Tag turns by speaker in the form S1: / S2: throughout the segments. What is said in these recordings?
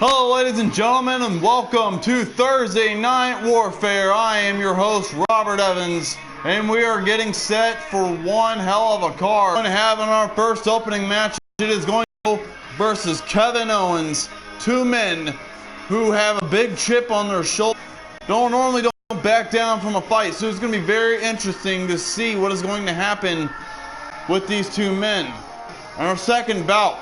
S1: Hello, ladies and gentlemen, and welcome to Thursday Night Warfare. I am your host, Robert Evans, and we are getting set for one hell of a card. We're going to have in our first opening match, it is going to go versus Kevin Owens. Two men who have a big chip on their shoulder. Normally don't back down from a fight, so it's going to be very interesting to see what is going to happen with these two men. In our second bout,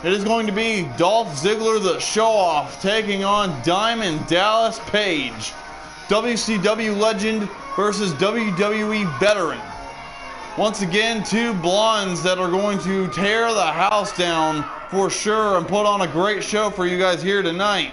S1: it is going to be Dolph Ziggler, the show-off, taking on Diamond Dallas Page. WCW legend versus WWE veteran. Once again, two blondes that are going to tear the house down for sure and put on a great show for you guys here tonight.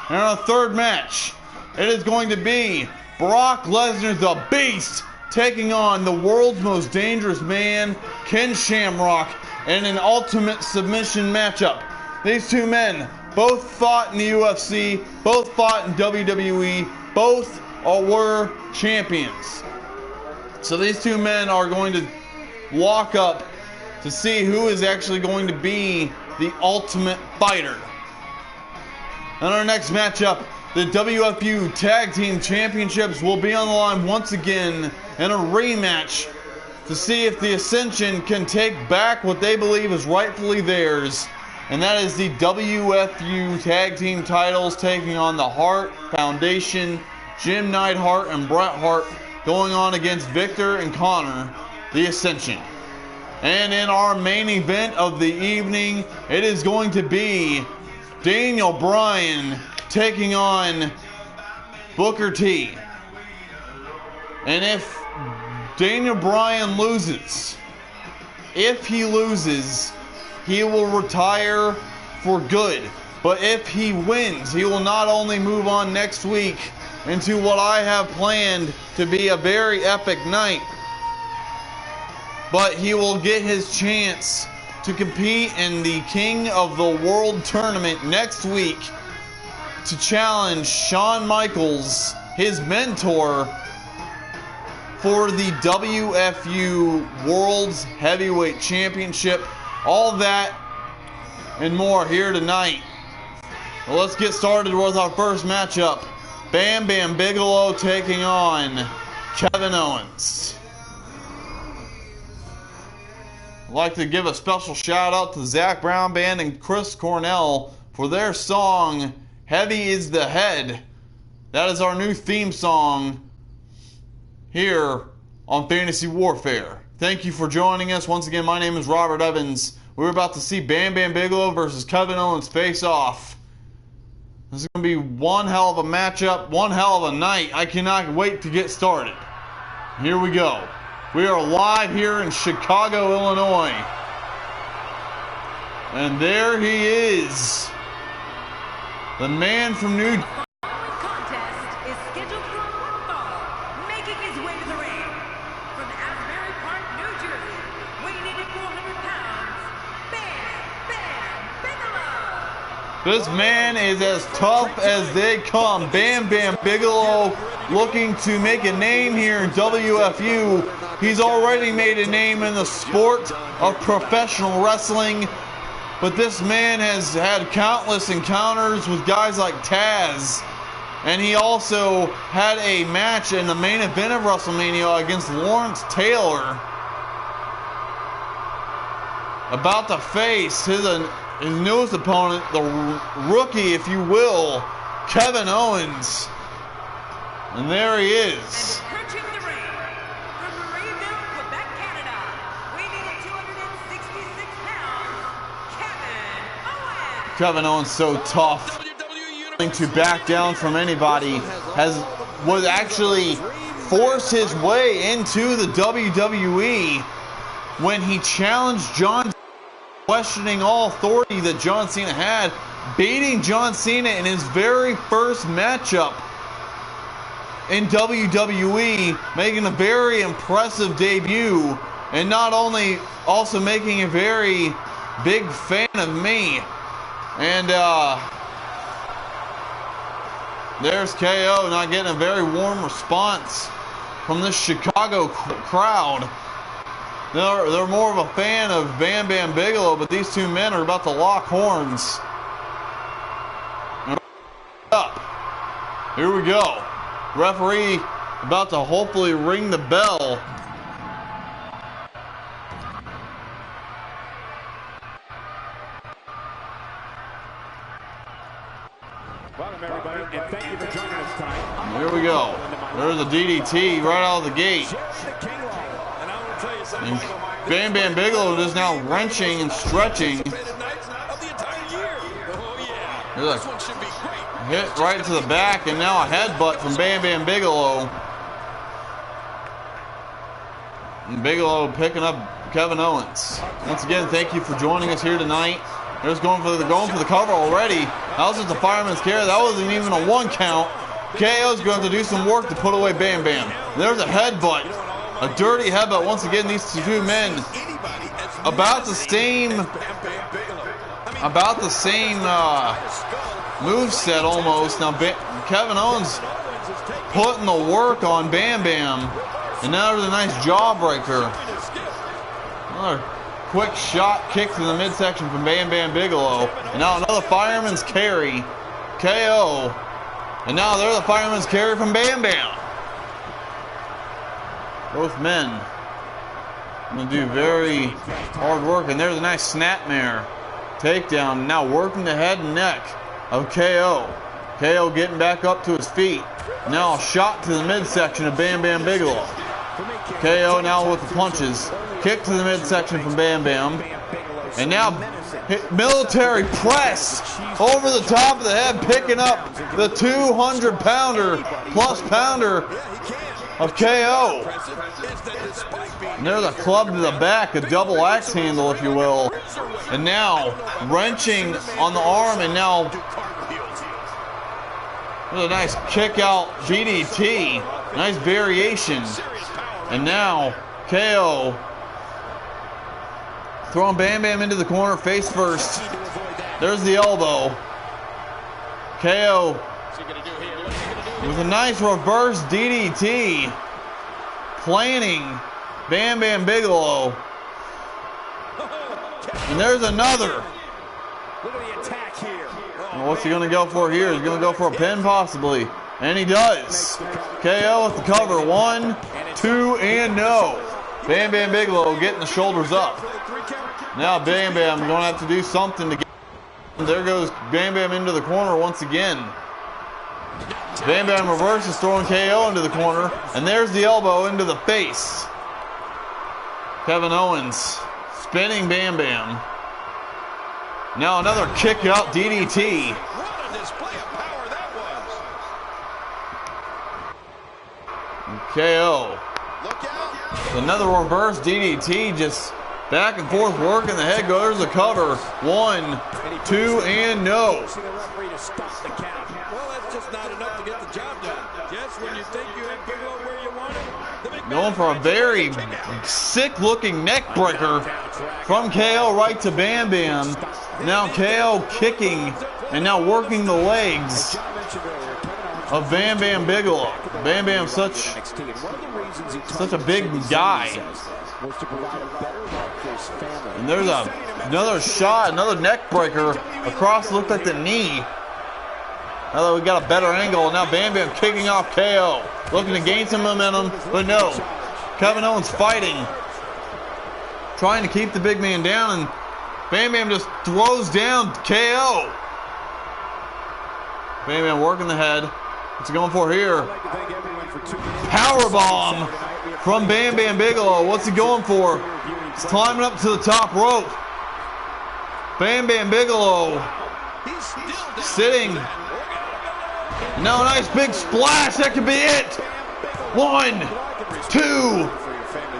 S1: And our third match, it is going to be Brock Lesnar, the Beast, taking on the world's most dangerous man, Ken Shamrock, in an ultimate submission matchup. These two men both fought in the UFC, both fought in WWE, both were champions. So these two men are going to walk up to see who is actually going to be the ultimate fighter. In our next matchup, the WFU Tag Team Championships will be on the line once again in a rematch to see if the Ascension can take back what they believe is rightfully theirs, and that is the WFU Tag Team titles, taking on the Hart Foundation, Jim Neidhart and Bret Hart, going on against Victor and Connor, the Ascension. And in our main event of the evening, it is going to be Daniel Bryan taking on Booker T. And if Daniel Bryan loses, if he loses, he will retire for good. But if he wins, he will not only move on next week into what I have planned to be a very epic night, but he will get his chance to compete in the King of the World tournament next week to challenge Shawn Michaels, his mentor, for the WFU World's Heavyweight Championship. All that and more here tonight. Well, let's get started with our first matchup. Bam Bam Bigelow taking on Kevin Owens. I'd like to give a special shout out to Zach Brown Band and Chris Cornell for their song, Heavy is the Head. That is our new theme song here on Fantasy Warfare. Thank you for joining us. Once again, my name is Robert Evans. We're about to see Bam Bam Bigelow versus Kevin Owens face off. This is going to be one hell of a matchup, one hell of a night. I cannot wait to get started. Here we go. We are live here in Chicago, Illinois. And there he is. The man from New York. This man is as tough as they come. Bam Bam Bigelow looking to make a name here in WFU. He's already made a name in the sport of professional wrestling. But this man has had countless encounters with guys like Taz. And he also had a match in the main event of WrestleMania against Lawrence Taylor. About to face his newest opponent, the rookie, if you will, Kevin Owens. And there he is.
S2: And approaching the ring from Marieville, Quebec, Canada, weighing at 266 pounds, Kevin Owens.
S1: Kevin Owens so tough. To back down from anybody, was actually forced his way into the WWE when he challenged John, questioning all authority that John Cena had, beating John Cena in his very first matchup in WWE, making a very impressive debut, and not only also making a very big fan of me. And there's KO, not getting a very warm response from this Chicago crowd. They're more of a fan of Bam Bam Bigelow, but these two men are about to lock horns. Here we go. Referee about to hopefully ring the bell.
S3: Welcome everybody, and thank you for joining us tonight.
S1: Here we go. There's a DDT right out of the gate. And Bam Bam Bigelow is now wrenching and stretching. There's a hit right to the back, and now a headbutt from Bam Bam Bigelow. And Bigelow picking up Kevin Owens. Once again, thank you for joining us here tonight. They're going for the cover already. That was just a fireman's carry. That wasn't even a 1 count. KO's going to do some work to put away Bam Bam. There's a headbutt. A dirty headbutt. Once again, these two men about the same moveset almost. Now Kevin Owens putting the work on Bam Bam. And now there's a nice jawbreaker. Another quick shot kick to the midsection from Bam Bam Bigelow. And now another fireman's carry. KO. And now there's a fireman's carry from Bam Bam. Both men going to do very hard work. And there's a nice snapmare takedown. Now working the head and neck of KO. KO getting back up to his feet. Now a shot to the midsection of Bam Bam Bigelow. KO now with the punches. Kick to the midsection from Bam Bam. And now military press over the top of the head, picking up the 200-pounder plus pounder of KO. And there's a club to the back, a double axe handle, if you will. And now wrenching on the arm, and now there's a nice kick out DDT. Nice variation. And now KO throwing Bam Bam into the corner face first. There's the elbow. KO with a nice reverse DDT. Planning Bam Bam Bigelow. And there's another. Well, what's he going to go for here? He's going to go for a pin possibly. And he does. KO with the cover. 1, 2, and no. Bam Bam Bigelow getting the shoulders up. Now Bam Bam going to have to do something to get. There goes Bam Bam into the corner once again. Bam Bam reverses, throwing KO into the corner. And there's the elbow into the face. Kevin Owens spinning Bam Bam. Now another kick out DDT.
S4: What a display of power that was.
S1: KO.
S4: Look out.
S1: Another reverse DDT, just back and forth working the head. Goes the cover. 1, 2, and no.
S4: Well, that's just not enough to get the job done. Just when you think you have Bigelow where you want him,
S1: Going for a very sick-looking neck breaker from KO right to Bam Bam. Now KO kicking and now working the legs of Bam Bam Bigelow. Bam Bam such a big guy. And there's another shot, another neck breaker across, looked like the knee. Now that we got a better angle, now Bam Bam kicking off KO. Looking to gain some momentum, but no. Kevin Owens fighting. Trying to keep the big man down, and Bam Bam just throws down KO. Bam Bam working the head. What's he going for here? Powerbomb from Bam Bam Bigelow. What's he going for? He's climbing up to the top rope. Bam Bam Bigelow sitting. Now a nice big splash. That could be it. 1, 2,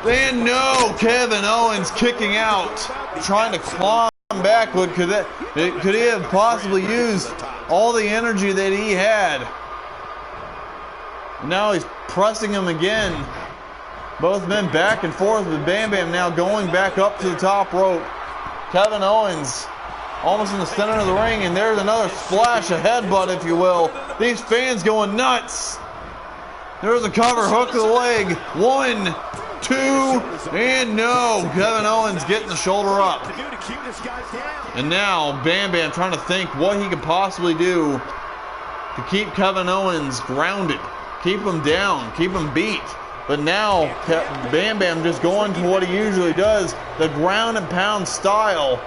S1: and no. Kevin Owens kicking out, trying to climb backward. Could he have possibly used all the energy that he had? Now he's pressing him again. Both men back and forth, with Bam Bam now going back up to the top rope. Kevin Owens almost in the center of the ring, and there's another splash, a headbutt, if you will. These fans going nuts. There's a cover, hook to the leg. 1, 2, and no. Kevin Owens getting the shoulder up. And now Bam Bam trying to think what he could possibly do to keep Kevin Owens grounded, keep him down, keep him beat. But now Bam Bam just going to what he usually does, the ground and pound style.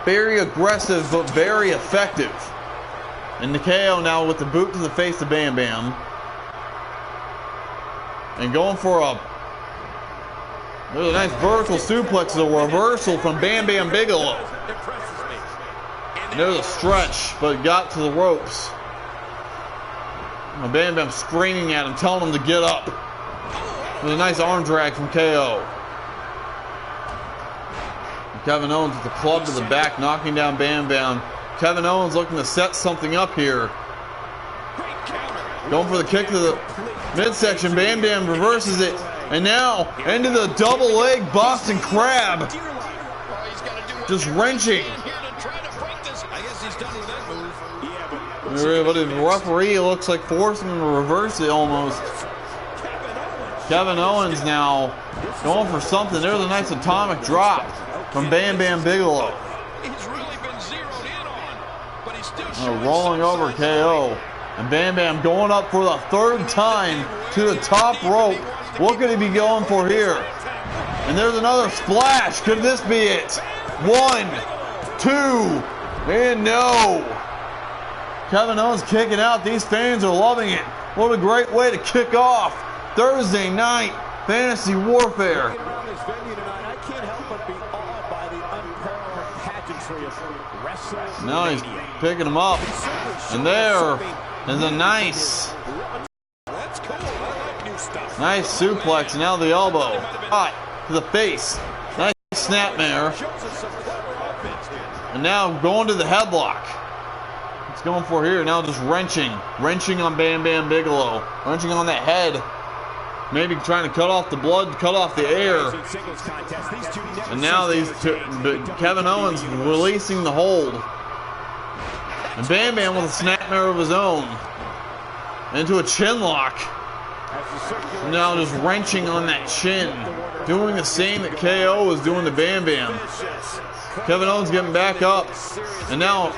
S1: Very aggressive, but very effective. And the KO now with the boot to the face of Bam Bam. And going for there's a nice vertical suplex, a reversal from Bam Bam Bigelow. And there's a stretch, but got to the ropes. Bam Bam screaming at him, telling him to get up. There's a nice arm drag from KO. Kevin Owens with the club to the back, knocking down Bam Bam. Kevin Owens looking to set something up here. Going for the kick to the midsection. Bam Bam reverses it. And now into the double leg Boston Crab. Just wrenching. But the referee looks like forcing him to reverse it almost. Kevin Owens now going for something. There's a nice atomic drop from Bam Bam Bigelow. Rolling over KO. And Bam Bam going up for the third time to the top rope. What could he be going for here? And there's another splash. Could this be it? 1, 2, and no. Kevin Owens kicking out. These fans are loving it. What a great way to kick off Thursday night Fantasy Warfare. Now he's picking him up. And there is a nice suplex. Now the elbow. Hot to the face. Nice snapmare. And now going to the headlock. It's going for here. Now just wrenching. Wrenching on Bam Bam Bigelow. Wrenching on that head. Maybe trying to cut off the blood, cut off the air. And now these two, Kevin Owens releasing the hold. And Bam Bam with a snapmare of his own. Into a chin lock. Now just wrenching on that chin. Doing the same that KO was doing to Bam Bam. Kevin Owens getting back up. And now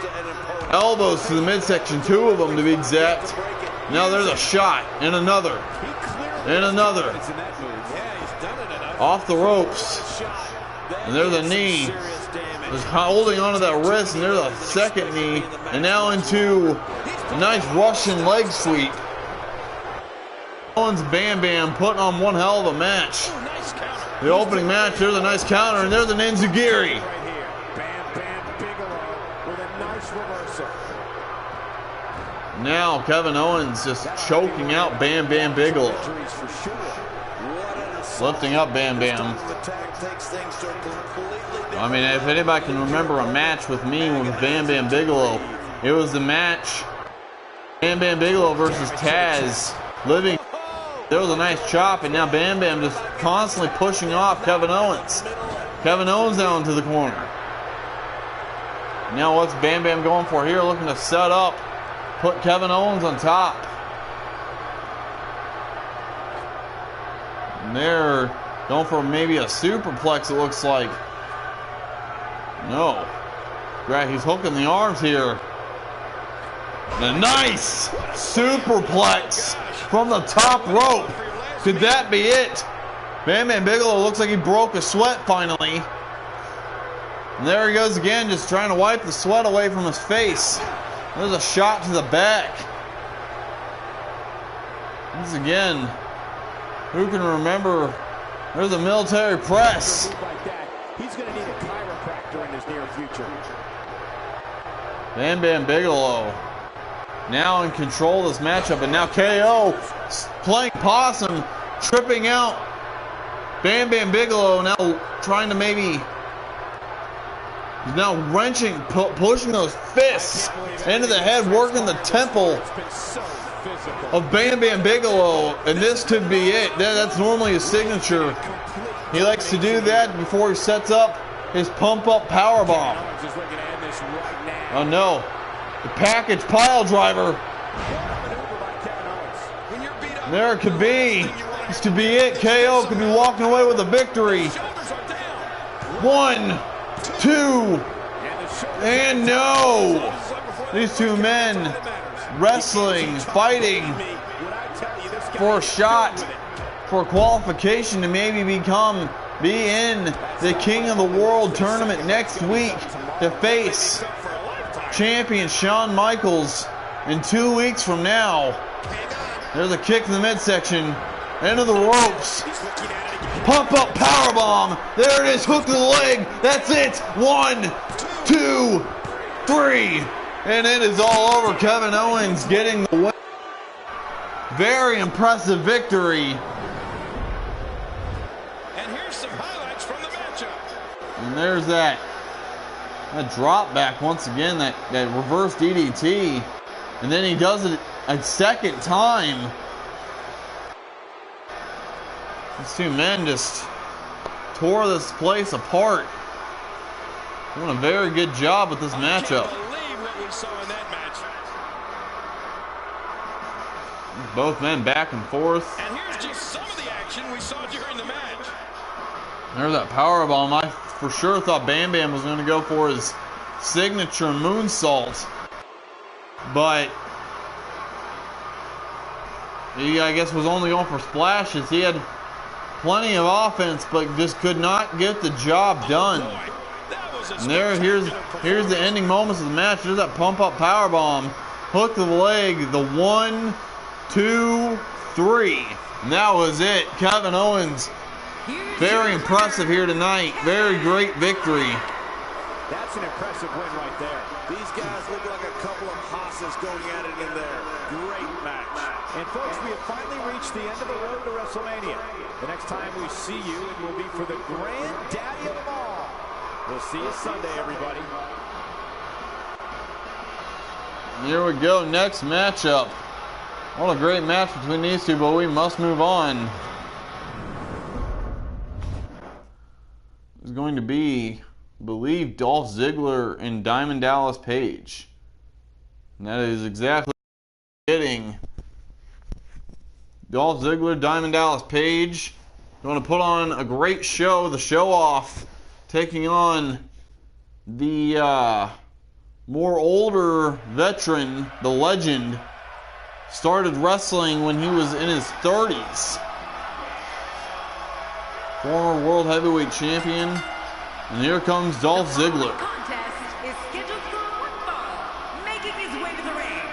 S1: elbows to the midsection. 2 of them to be exact. Now there's a shot. And another. And another. Off the ropes. And there's a knee. Just holding onto that wrist. And there's a second knee. And now into a nice Russian leg sweep. Owens Bam Bam putting on one hell of a match. The opening match, there's a nice counter, and there's an enziguri. Now Kevin Owens just choking out Bam Bam Bigelow. Lifting up Bam Bam. I mean, if anybody can remember a match with me with Bam Bam Bigelow, it was the match Bam Bam Bigelow versus Taz. Living. There was a nice chop, and now Bam Bam just constantly pushing off Kevin Owens. Kevin Owens down to the corner. Now what's Bam Bam going for here? Looking to set up, put Kevin Owens on top. And they're going for maybe a superplex, it looks like. No. Right, he's hooking the arms here. And a nice superplex from the top rope. Could that be it? Bam Bam Bigelow looks like he broke a sweat finally. And there he goes again, just trying to wipe the sweat away from his face. There's a shot to the back. Once again, who can remember? There's a military press.
S3: He's going to need a chiropractor in his near future.
S1: Bam Bam Bigelow now in control of this matchup, and now KO playing possum, tripping out Bam Bam Bigelow, now trying to maybe, he's now wrenching, pushing those fists into the head, working the temple of Bam Bam Bigelow, and this could be it. That's normally his signature. He likes to do that before he sets up his pump-up powerbomb. Oh no. The package pile driver. There it could be. This could be it. KO could be walking away with a victory. 1, 2, and no. These two men wrestling, fighting for a shot for qualification to maybe be in the King of the World tournament next week to face champion Shawn Michaels in 2 weeks from now. There's a kick in the midsection, into the ropes. Pump up powerbomb. There it is, hook to the leg. That's it. 1, 2, 3. And it is all over. Kevin Owens getting the win. Very impressive victory.
S4: And here's some highlights from the matchup.
S1: And there's that drop back once again, that reverse DDT. And then he does it a second time. These two men just tore this place apart. Doing a very good job with this matchup.
S4: I can't believe what we saw in that match.
S1: Both men back and forth.
S4: And here's just some of the action we saw during the match.
S1: There's that powerbomb. I for sure thought Bam Bam was going to go for his signature moonsault. But he, I guess, was only going for splashes. He had plenty of offense, but just could not get the job done. And here's the ending moments of the match. There's that pump up power bomb, hook to the leg, the 1, 2, 3, and that was it. Kevin Owens, very impressive here tonight. Very great victory.
S3: That's an impressive win right there.
S4: These guys look like a couple of hosses going at it in there. Great match.
S3: And folks, we have finally reached the end of the road to WrestleMania. The next time we see you, it will be for the granddaddy of them all. We'll see you Sunday, everybody.
S1: Here we go, next matchup. What a great match between these two, but we must move on. It's going to be, I believe, Dolph Ziggler and Diamond Dallas Page. And that is exactly what we're getting. Dolph Ziggler, Diamond Dallas Page, going to put on a great show, the show off, taking on the more older veteran, the legend. Started wrestling when he was in his 30s. Former World Heavyweight Champion. And here comes Dolph Ziggler.
S2: The contest is scheduled for one fall, making his way to the ring.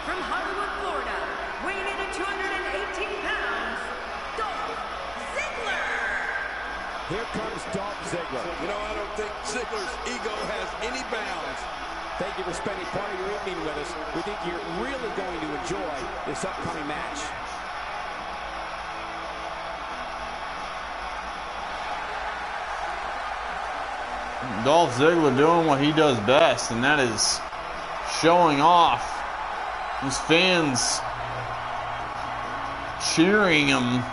S2: From Hollywood, Florida, weighing in at 218 pounds, Dolph Ziggler.
S3: Here comes Dolph Ziggler.
S4: You know, I don't think Ziggler's ego has any bounds.
S3: Thank you for spending part of your evening with us. We think you're really going to enjoy this upcoming match.
S1: Dolph Ziggler doing what he does best, and that is showing off. His fans cheering him.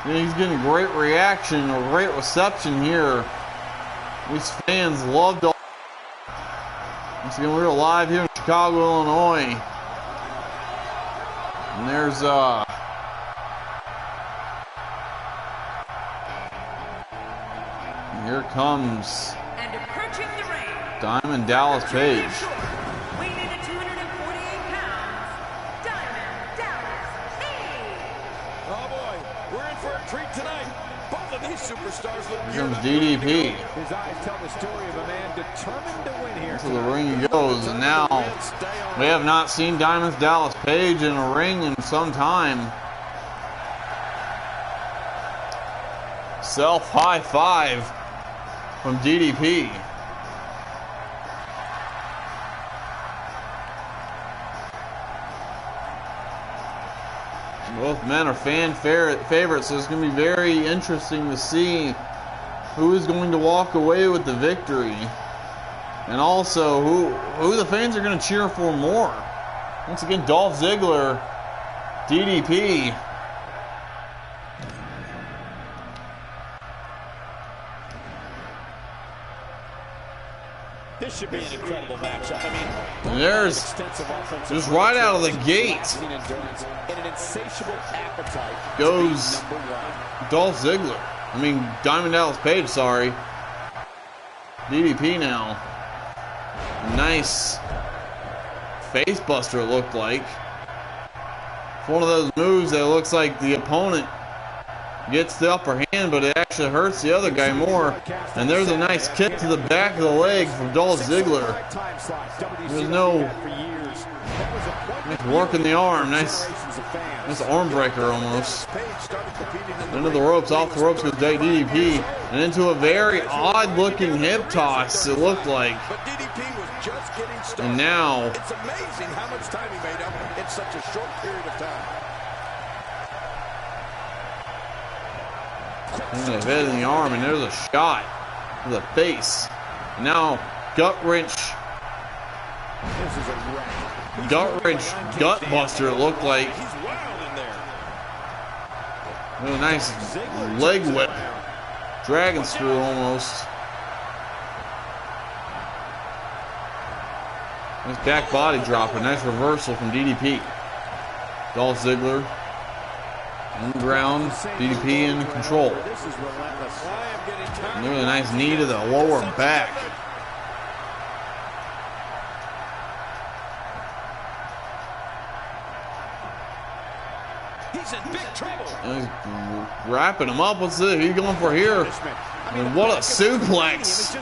S1: He's getting a great reaction, a great reception here. These fans love Dolph. Once again, we're live here in Chicago, Illinois. And there's here comes
S2: And approaching the ring,
S1: Diamond Dallas Page.
S2: weighing in at 248 pounds, Diamond Dallas Page.
S4: Oh boy, we're in for a treat tonight. Both of these superstars look
S1: Here comes
S4: beautiful.
S1: DDP.
S3: His eyes tell the story of a man determined to win here.
S1: To the ring he goes, and now we have not seen Diamond Dallas Page in a ring in some time. Self high five from DDP. Both men are fan favorites, so it's going to be very interesting to see who is going to walk away with the victory. And also who the fans are going to cheer for more. Once again, Dolph Ziggler, DDP.
S3: This should be an incredible matchup. I mean,
S1: And there's just right out of the gate
S3: and an insatiable appetite
S1: goes Dolph Ziggler. I mean, Diamond Dallas Page, sorry. DDP now. Nice face buster, it looked like. It's one of those moves that looks like the opponent gets the upper hand, but it actually hurts the other guy more. And there's a nice kick to the back of the leg from Dolph Ziggler. There's no nice work in the arm. Nice arm breaker almost. Into the ropes, off the ropes with DDP, and into a very odd looking hip toss, it looked like. And now
S3: it's amazing how much time he made up in such a short period of time.
S1: in the head and the arm, and there's a shot to the face. And now gut wrench, gut buster. It looked like. A nice leg whip, dragon screw almost. Nice back body drop, a nice reversal from DDP. Dolph Ziggler on the ground, DDP in control. And there's a nice knee to the lower back.
S3: He's in big trouble.
S1: And he's wrapping him up. What's this? He's going for here. And what a suplex.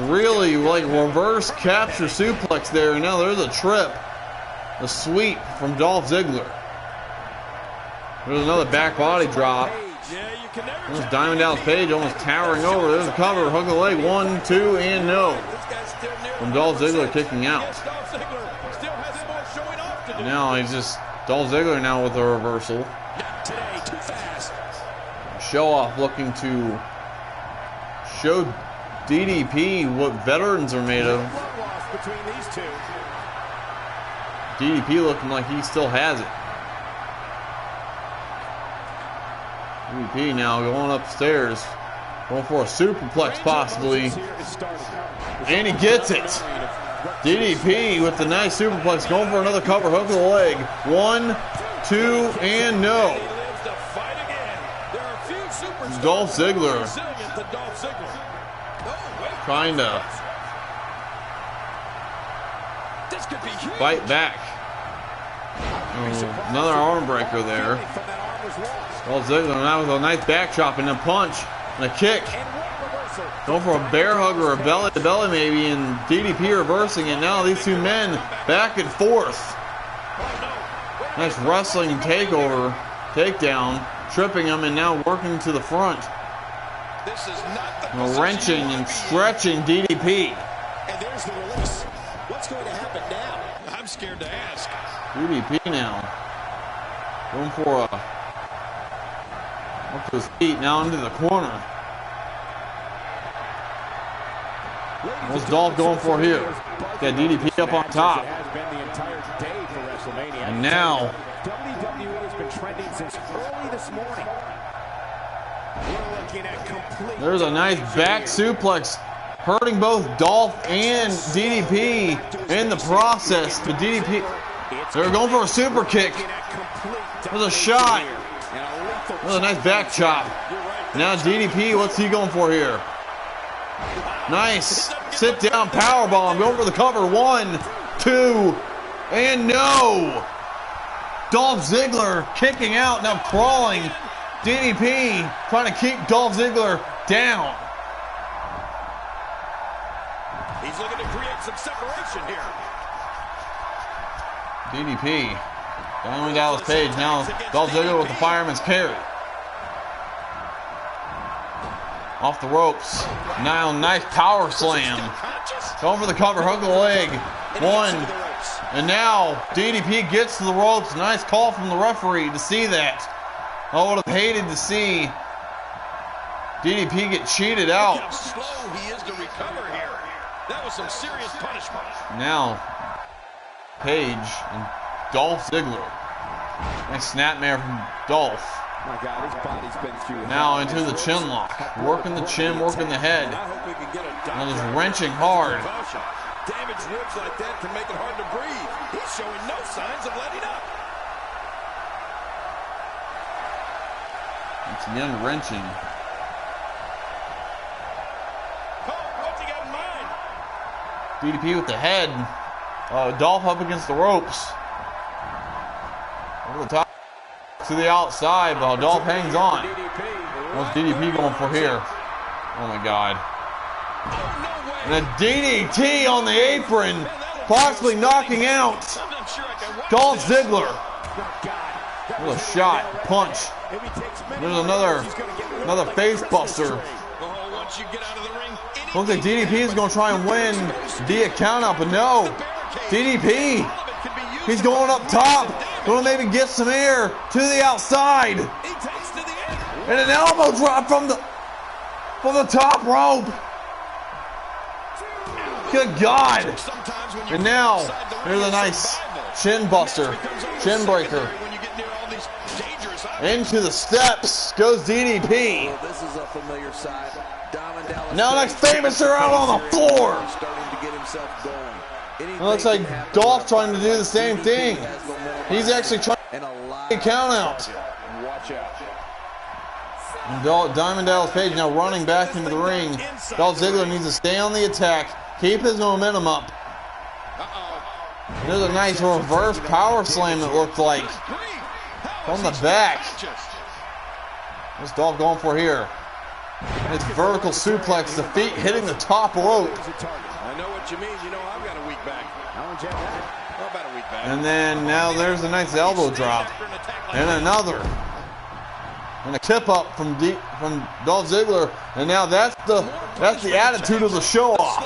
S1: Really like reverse capture suplex there. And now there's a trip. A sweep from Dolph Ziggler. There's another back body drop. There's Diamond Dallas Page almost towering over. There's a cover. Hook of the leg. 1, 2, and no. From Dolph Ziggler kicking out. Now he's just Dolph Ziggler now with a reversal. Show off looking to show DDP what veterans are made of. DDP looking like he still has it. DDP now going upstairs. Going for a superplex possibly. And he gets it. DDP with the nice superplex going for another cover hook of the leg. 1, 2, and no. Dolph Ziggler trying to fight back. Another arm breaker there. Dolph Ziggler now with a nice back chop and a punch and a kick. Going for a bear hug or a belly to belly maybe, and DDP reversing it. Now these two men back and forth. Nice wrestling takeover, takedown, tripping him, and now working to the front. Wrenching and stretching DDP.
S3: And there's the release. What's going to happen now? I'm scared to ask.
S1: DDP now going for a up to his feet, now into the corner. What's Dolph going for here? Got DDP up on top. And now
S3: WWE has been trending since early this morning. We're looking at complete.
S1: There's a nice back suplex, hurting both Dolph and DDP in the process. But DDP, they're going for a super kick. There's a shot. There's a nice back chop. Now DDP, what's he going for here? Nice sit down powerbomb, going for the cover. 1, 2, and no. Dolph Ziggler kicking out, now crawling. DDP trying to keep Dolph Ziggler down.
S3: He's looking to create some separation here.
S1: DDP, Diamond Dallas Page, now Dolph Ziggler with the fireman's carry. Off the ropes. Now nice power slam. Going for the cover, hook of the leg. 1. And now DDP gets to the ropes. Nice call from the referee to see that. I would have hated to see DDP get cheated out.
S3: How slow he is to recover here. That was some serious punishment.
S1: Now Page and Dolph Ziggler. Nice snapmare from Dolph.
S3: My God, his body's been through.
S1: Now into the chin lock. Working the chin, working the head. Now just wrenching hard.
S3: Damaged ribs like that can make it hard to breathe. He's showing no signs of letting up.
S1: It's again wrenching.
S3: Oh, what's he got in mind?
S1: DDP with the head. Dolph up against the ropes. Over the top to the outside, but Dolph hangs on. What's DDP going for here? Oh my God. And a DDT on the apron, possibly knocking out Dolph Ziggler. With a shot, punch. There's another face buster. Looks like DDP is going to try and win via count out, but no. DDP, he's going up top. Going to maybe get some air to the outside. And an elbow drop from the top rope. Good God. And now, there's a nice shin buster, shin breaker. Into the steps goes DDP.
S5: Well, this is a familiar side.
S1: Now next Famous are out on the floor. It looks like Dolph trying to do the same thing. He's actually trying to count out. And Diamond Dallas Page now running back into the ring. Dolph Ziggler needs to stay on the attack, keep his momentum up. There's a nice reverse power slam, it looked like. From the back. What's Dolph going for here? It's vertical suplex, the feet hitting the top rope.
S4: I know what you mean. You know I've got a weak back. How about a weak back?
S1: And then now there's a nice elbow drop. And another. And a tip up from Dolph Ziggler. And now that's the attitude of the show off.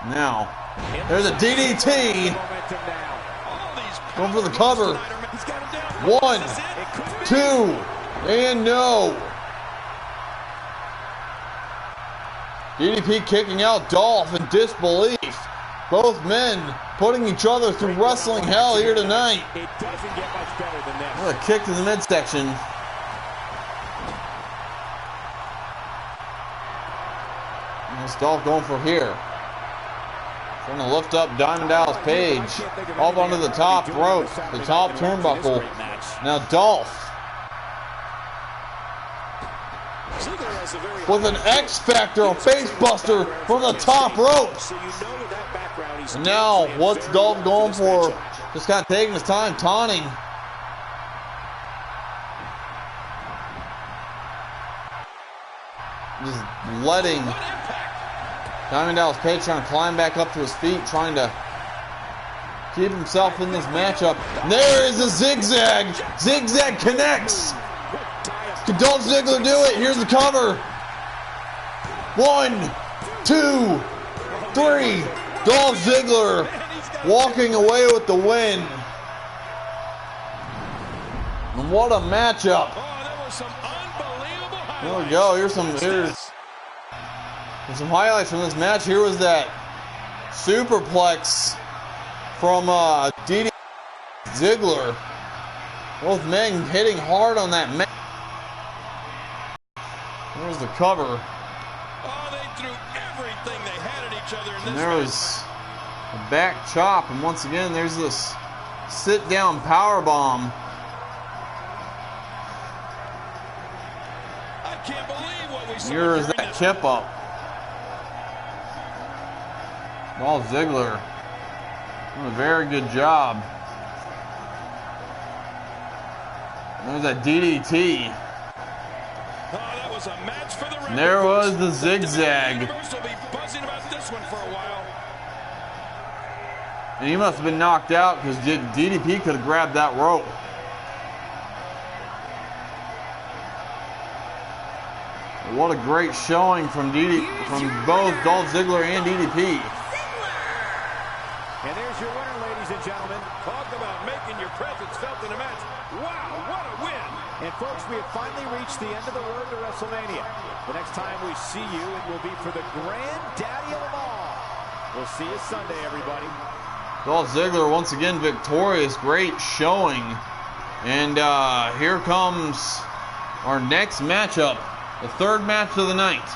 S1: Now, there's a DDT. Going for the cover. 1, 2, and no. DDP kicking out Dolph in disbelief. Both men putting each other through wrestling hell here tonight.
S3: It doesn't get much better than that.
S1: A kick to the midsection. What's Dolph going for here? Trying to lift up Diamond Dallas Page up onto the top rope, the top turnbuckle. Now Dolph with an X Factor, a face buster from the top rope. And now what's Dolph going for? Just kind of taking his time, taunting. Just letting Diamond Dallas Page trying to climb back up to his feet, trying to keep himself in this matchup. And there is a zigzag. Zigzag connects. Can Dolph Ziggler do it? Here's the cover. 1, 2, 3. Dolph Ziggler walking away with the win. And what a matchup. There we go. Here's some highlights from this match. Here was that superplex from DDP Ziggler. Both men hitting hard on that match. There's the cover.
S4: Oh, they threw everything they had at each other in this
S1: And there was a back chop, and once again there's this sit-down power bomb.
S4: I can't believe what we saw.
S1: Here's that chip up. Dolph Ziggler doing a very good job. There's that DDT.
S4: Oh, that was a match for the record.
S1: And there was the zigzag.
S4: Will be buzzing about this one for a while.
S1: And he must have been knocked out because DDP could have grabbed that rope. What a great showing from both Dolph Ziggler and DDP.
S3: And there's your winner, ladies and gentlemen.
S4: Talk about making your presence felt in a match. Wow, what a win.
S3: And folks, we have finally reached the end of the road to WrestleMania. The next time we see you, it will be for the granddaddy of them all. We'll see you Sunday, everybody.
S1: Dolph Ziggler once again victorious. Great showing. And here comes our next matchup. The third match of the night.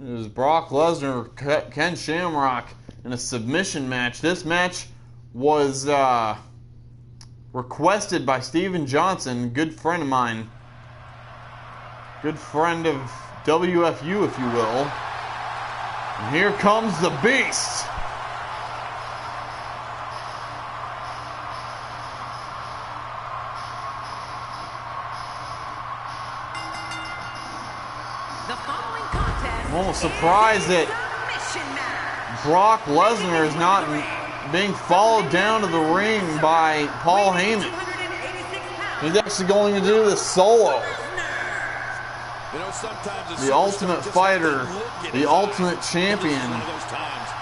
S1: It was Brock Lesnar, Ken Shamrock in a submission match. This match was requested by Steven Johnson, good friend of mine. Good friend of WFU, if you will. And here comes the Beast. I'm almost surprised that Brock Lesnar is not being followed down to the ring by Paul Heyman. He's actually going to do this solo. The Ultimate Fighter, the Ultimate Champion,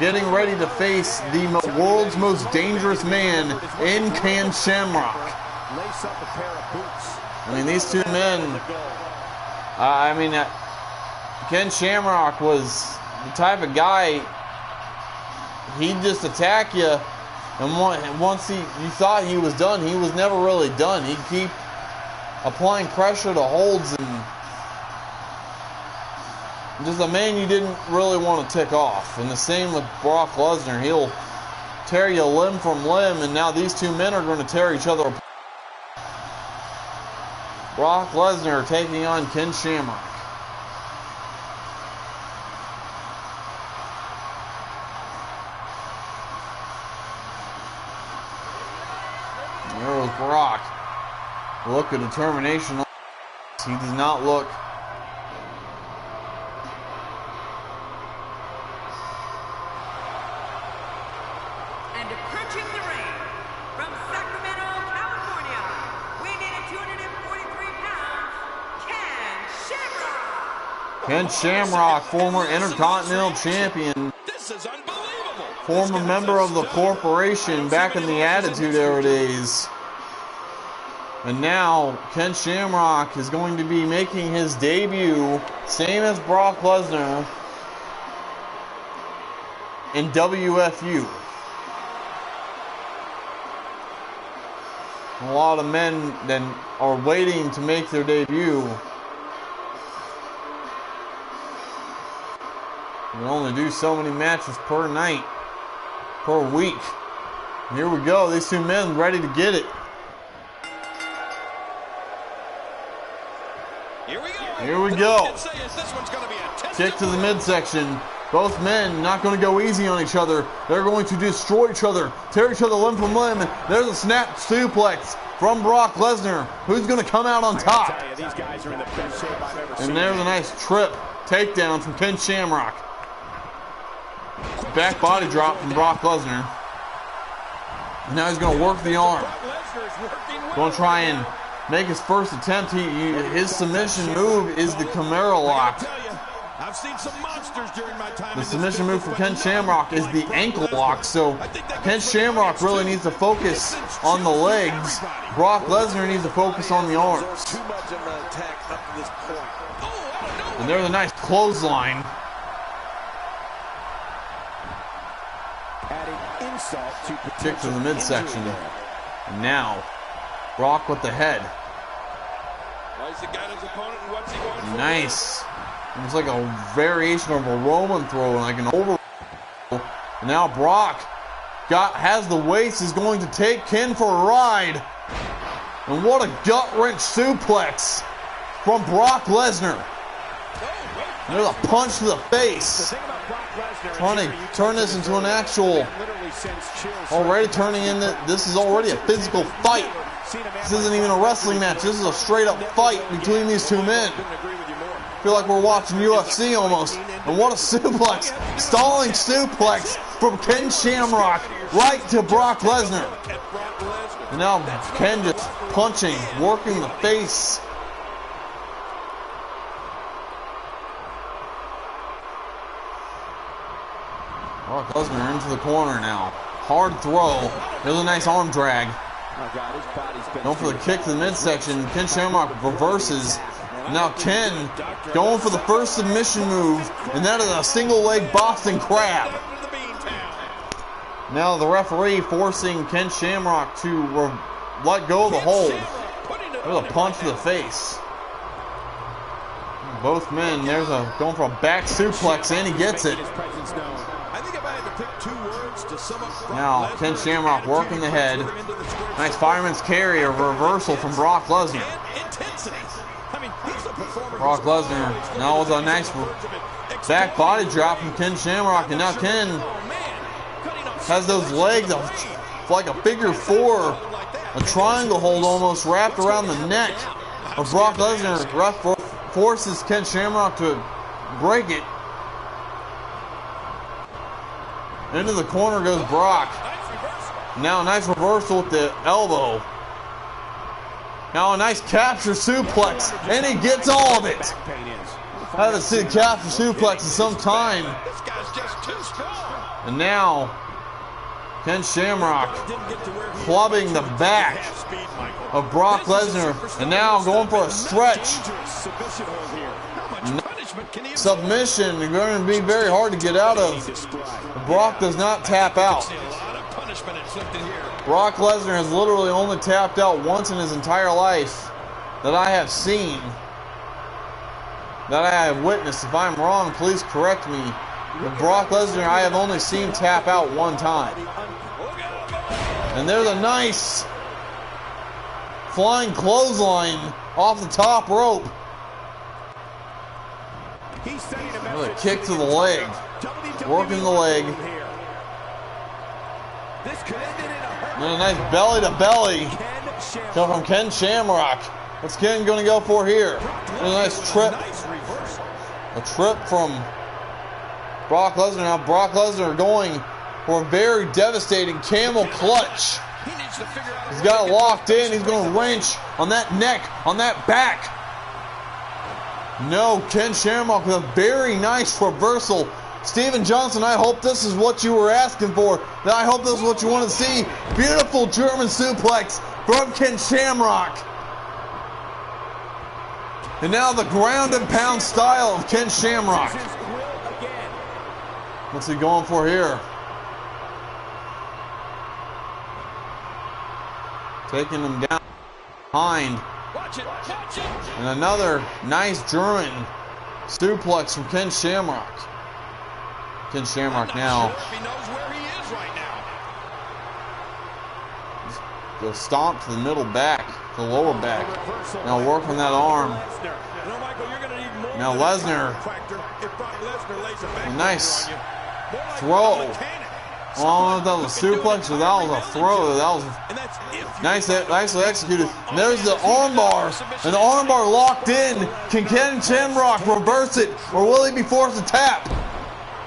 S1: getting ready to face the world's most dangerous man in Ken Shamrock. I mean, these two men, Ken Shamrock was the type of guy, he'd just attack you, and once you thought he was done, he was never really done. He'd keep applying pressure to holds, and just a man you didn't really want to tick off. And the same with Brock Lesnar. He'll tear you limb from limb, and now these two men are going to tear each other apart. Brock Lesnar taking on Ken Shamrock. There was Brock. A look of determination. He does not look.
S2: And approaching the ring from Sacramento, California, weighing in at 243 pounds, Ken Shamrock.
S1: Ken Shamrock, former Intercontinental Champion.
S4: This is unbelievable.
S1: Former member of the corporation back in the Attitude Era days. And now Ken Shamrock is going to be making his debut, same as Brock Lesnar, in WFU. A lot of men then are waiting to make their debut. We only do so many matches per night, per week. Here we go, these two men ready to get it. Here we go. Kick to the midsection. Both men not going to go easy on each other. They're going to destroy each other, tear each other limb from limb. And there's a snap suplex from Brock Lesnar. Who's going to come out on top? And there's a nice trip takedown from Ken Shamrock. Back body drop from Brock Lesnar. And now he's going to work the arm. Going to try and make his first attempt. His submission move is the Camaro lock.
S4: I've seen some monsters during my time.
S1: The submission move for Ken Shamrock is the ankle lock. So Ken Shamrock really needs to focus on the legs. Brock Lesnar needs to focus on the arms.
S5: Too much of an attack up to this point.
S1: And there's a nice clothesline.
S3: Adding insult to
S1: Kick to the midsection. And now Brock with the head.
S4: He's got his opponent, and what's he going for?
S1: Nice. It's like a variation of a Roman throw, like an over. And now Brock has the waist, is going to take Ken for a ride. And what a gut-wrench suplex from Brock Lesnar. There's a punch to the face. Trying to turn this into an actual, already turning into, this is already a physical fight. This isn't even a wrestling match. This is a straight-up fight between these two men. I feel like we're watching UFC almost. And what a suplex. Stalling suplex from Ken Shamrock right to Brock Lesnar. And now Ken just punching, working the face. Brock Lesnar into the corner now. Hard throw. There's a nice arm drag. Going for the kick to the midsection. Ken Shamrock reverses. Now Ken going for the first submission move, and that is a single leg Boston Crab. Now the referee forcing Ken Shamrock to let go of the hold. There's a punch to the face. Both men, going for a back suplex, and he gets it.
S4: I think if I had to
S3: pick 2 words to sum up Brock
S1: Now,
S3: Lesnar
S1: Ken Shamrock working the head. Nice fireman's carry, a reversal from Brock Lesnar. Brock Lesnar now with a nice back body drop from Ken Shamrock, and now Ken has those legs like a figure 4, a triangle hold almost wrapped around the neck of Brock Lesnar. Ref forces Ken Shamrock to break it. Into the corner goes Brock. Now a nice reversal with the elbow. Now a nice capture suplex, and he gets all of it. I haven't seen a capture suplex in some time. And now Ken Shamrock clubbing the back of Brock Lesnar, and now going for a stretch. Submission going to be very hard to get out of. Brock does not tap out. Brock Lesnar has literally only tapped out once in his entire life that I have seen, that I have witnessed. If I'm wrong, please correct me. But Brock Lesnar, I have only seen tap out one time. And there's a nice flying clothesline off the top rope. Another kick to the leg. Working the leg. And a nice belly to belly come from Ken Shamrock. What's Ken going to go for here? And a nice trip. A trip from Brock Lesnar. Now Brock Lesnar going for a very devastating camel clutch. He's got it locked in. He's going to wrench on that neck, on that back. No, Ken Shamrock with a very nice reversal. Steven Johnson, I hope this is what you were asking for. I hope this is what you want to see. Beautiful German suplex from Ken Shamrock. And now the ground and pound style of Ken Shamrock. What's he going for here? Taking him down behind. And another nice German suplex from Ken Shamrock. Ken Shamrock now. Go stomp to the middle back, the lower back. Now work on that arm. Now Lesnar. A nice throw. I don't know if that was a suplex or that was a throw. That was nicely executed. And there's the armbar, and the armbar locked in. Can Ken Shamrock reverse it, or will he be forced to tap?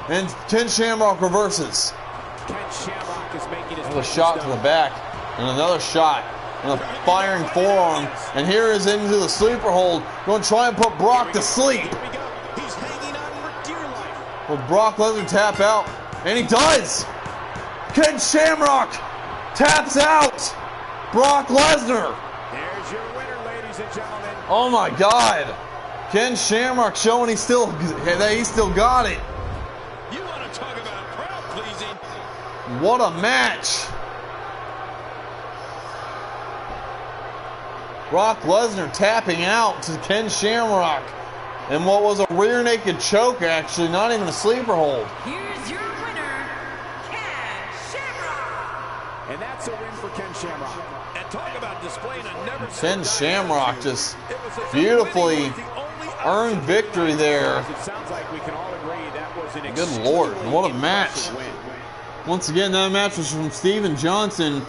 S1: And Ken Shamrock reverses. Another shot to the back, and another shot, and a firing forearm. And here is into the sleeper hold. Going to try and put Brock to sleep. Will Brock Lesnar tap out? And he does. Ken Shamrock taps out Brock Lesnar.
S3: There's your winner, ladies and gentlemen.
S1: Oh my God. Ken Shamrock showing that he still got it.
S4: You want to talk about crowd pleasing?
S1: What a match. Brock Lesnar tapping out to Ken Shamrock. And what was a rear naked choke, actually, not even a sleeper hold.
S2: Here's your winner, Ken Shamrock.
S3: And that's a win for Ken Shamrock.
S4: And talk about displaying a never
S1: Ken Shamrock just beautifully earned victory there.
S3: It sounds like we can all agree that was an
S1: Good Lord, what a match. Once again, that match was from Steven Johnson.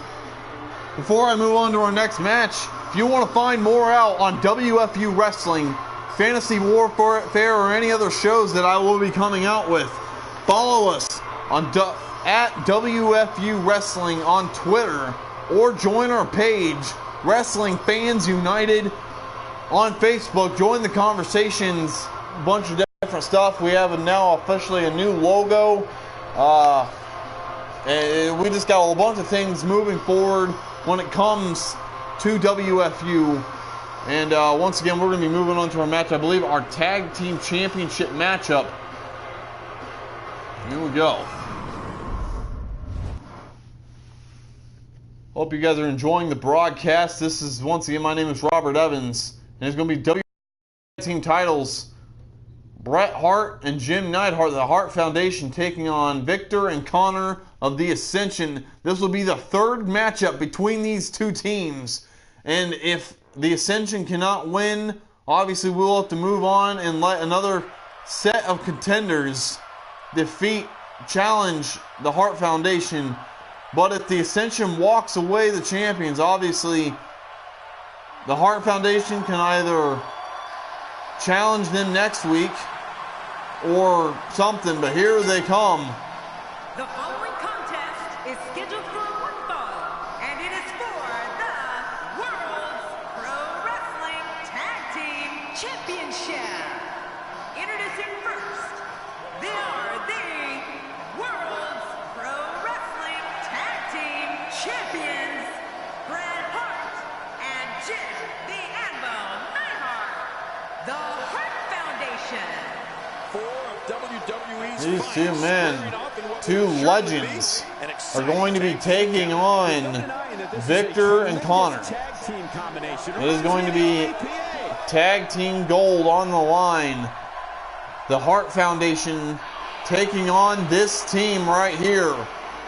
S1: Before I move on to our next match, if you want to find more out on WFU Wrestling, Fantasy Warfare, or any other shows that I will be coming out with, follow us on at WFU Wrestling on Twitter, or join our page, Wrestling Fans United, on Facebook. Join the conversations, a bunch of different stuff. We have now officially a new logo. And we just got a bunch of things moving forward when it comes to WFU. And once again, we're going to be moving on to our match. I believe our Tag Team Championship matchup. Here we go. Hope you guys are enjoying the broadcast. This is, once again, my name is Robert Evans. And it's going to be WFU Team titles Bret Hart and Jim Neidhart, the Hart Foundation, taking on Victor and Connor of the Ascension. This will be the third matchup between these two teams. And if the Ascension cannot win, obviously we'll have to move on and let another set of contenders challenge the Hart Foundation. But if the Ascension walks away the champions, obviously the Hart Foundation can either challenge them next week or something, but here they come.
S2: The following contest is scheduled for one fall, and it is for the World's Pro Wrestling Tag Team Championship. Introducing first, they are the World's Pro Wrestling Tag Team Champions, Bret Hart and Jim the Anvil Neidhart. The Hart Foundation.
S1: These two men, two legends, are going to be taking on Victor and Connor. It is going to be tag team gold on the line. The Hart Foundation taking on this team right here.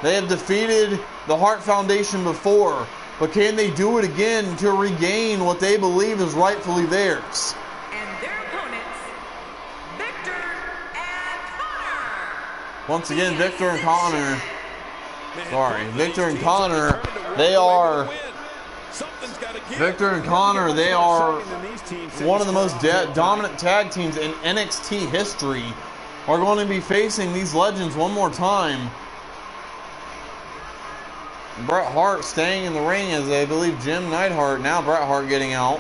S1: They have defeated the Hart Foundation before, but can they do it again to regain what they believe is rightfully theirs? Once again, Victor and Connor, they are one of the most dominant tag teams in NXT history, are going to be facing these legends one more time. Bret Hart staying in the ring as I believe Jim Neidhart, now Bret Hart getting out.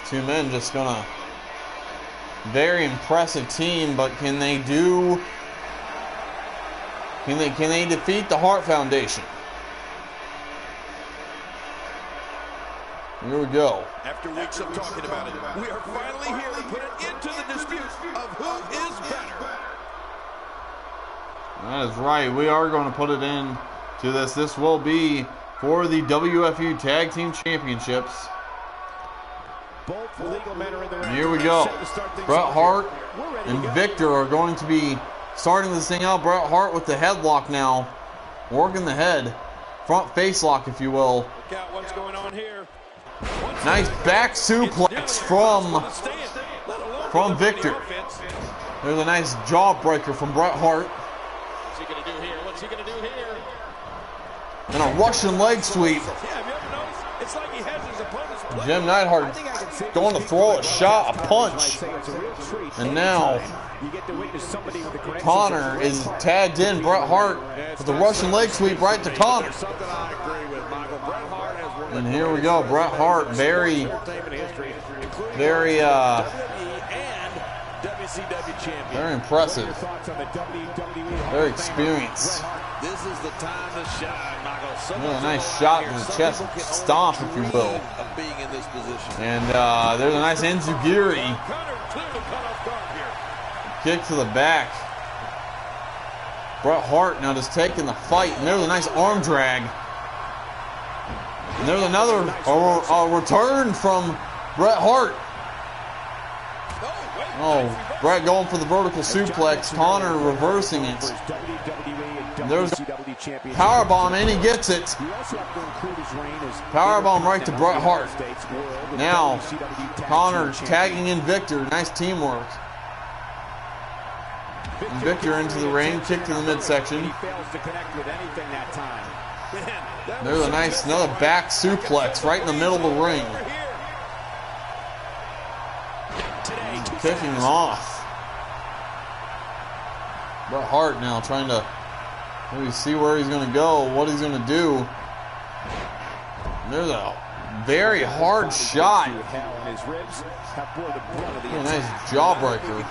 S1: Two men just gonna, very impressive team, but can they defeat the Hart Foundation? Here we go.
S4: After weeks of talking about it, we are finally here to put an end to the dispute of who is better.
S1: That is right. We are going to put it in to this. This will be for the WFU Tag Team Championships.
S3: Both legal men are in the ring.
S1: Here we go. Bret Hart and Victor are going to be starting this thing out. Bret Hart with the headlock now, working the head, front face lock, if you will.
S4: Look out what's going on here.
S1: Nice back suplex from Victor. There's a nice jawbreaker from Bret Hart.
S4: What's he gonna do here? What's he gonna do here?
S1: And a Russian leg sweep.
S4: Yeah, have you ever noticed? It's like he has his opponent's play.
S1: Jim Neidhart going to throw a shot, a punch. And now Connor is tagged in. Bret Hart with a Russian leg sweep right to Connor. And here we go. Bret Hart, very impressive. Very experienced.
S4: This is the time to shine, Michael.
S1: A nice shot to the chest stomp, if you will.
S4: Being in this position.
S1: And there's a nice enziguri kick to the back. Bret Hart now just taking the fight, and there's a nice arm drag. And there's another return from Bret Hart. Oh, Bret going for the vertical suplex. Connor reversing it. And there's a powerbomb, and he gets it. Powerbomb right to Bret Hart. Now, Connor tagging in Victor. Nice teamwork. And Victor into the ring, kick to the midsection. There's a nice, another back suplex right in the middle of the ring. Kicking him off. Bret Hart now trying to maybe see where he's going to go, what he's going to do. There's a very hard shot. A nice jawbreaker.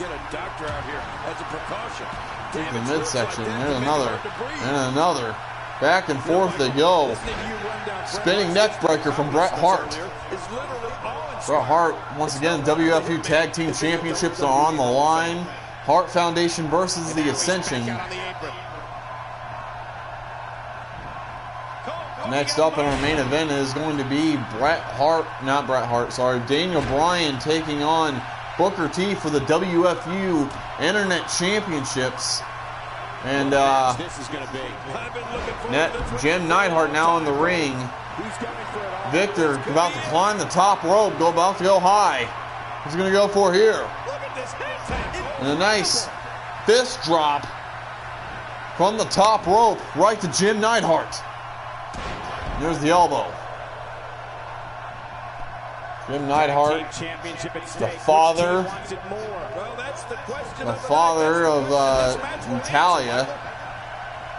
S1: Take the midsection. There's another. And another. Back and forth they go. Spinning neck breaker from Bret Hart. Bret Hart, once again, WFU Tag Team Championships are on the line. Hart Foundation versus the Ascension. Next up in our main event is going to be Daniel Bryan taking on Booker T for the WFU Internet Championships. And Jim Neidhart now in the ring. Victor about to climb the top rope, about to go high. He's going to go for here. And a nice fist drop from the top rope right to Jim Neidhart. There's the elbow. Jim Neidhart, the father of Natalia.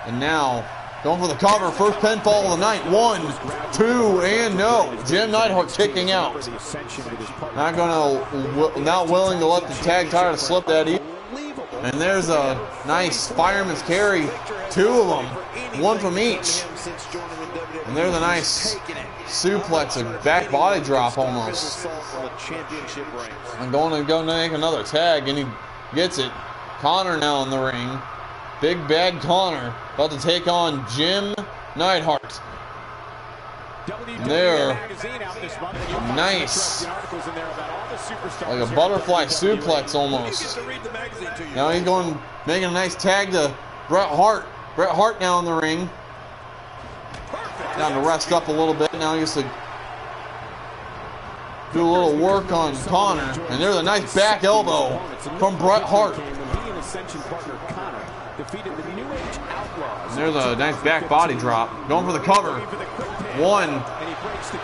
S1: And now going for the cover. First pinfall of the night. 1, 2, and no. Jim Neidhart kicking out. Not willing to let the tag title slip that easy. And there's a nice fireman's carry. 2 of them. 1 from each. And there's a nice suplex, a back body drop almost. I'm going to go make another tag, and he gets it. Connor now in the ring. Big Bad Connor about to take on Jim Neidhart. And there, nice, like a butterfly suplex almost. Now he's going, making a nice tag to Bret Hart. Bret Hart now in the ring. Down to rest up a little bit. Now he gets to do a little work on Connor. And there's a nice back elbow from Bret Hart. And there's a nice back body drop. Going for the cover. 1.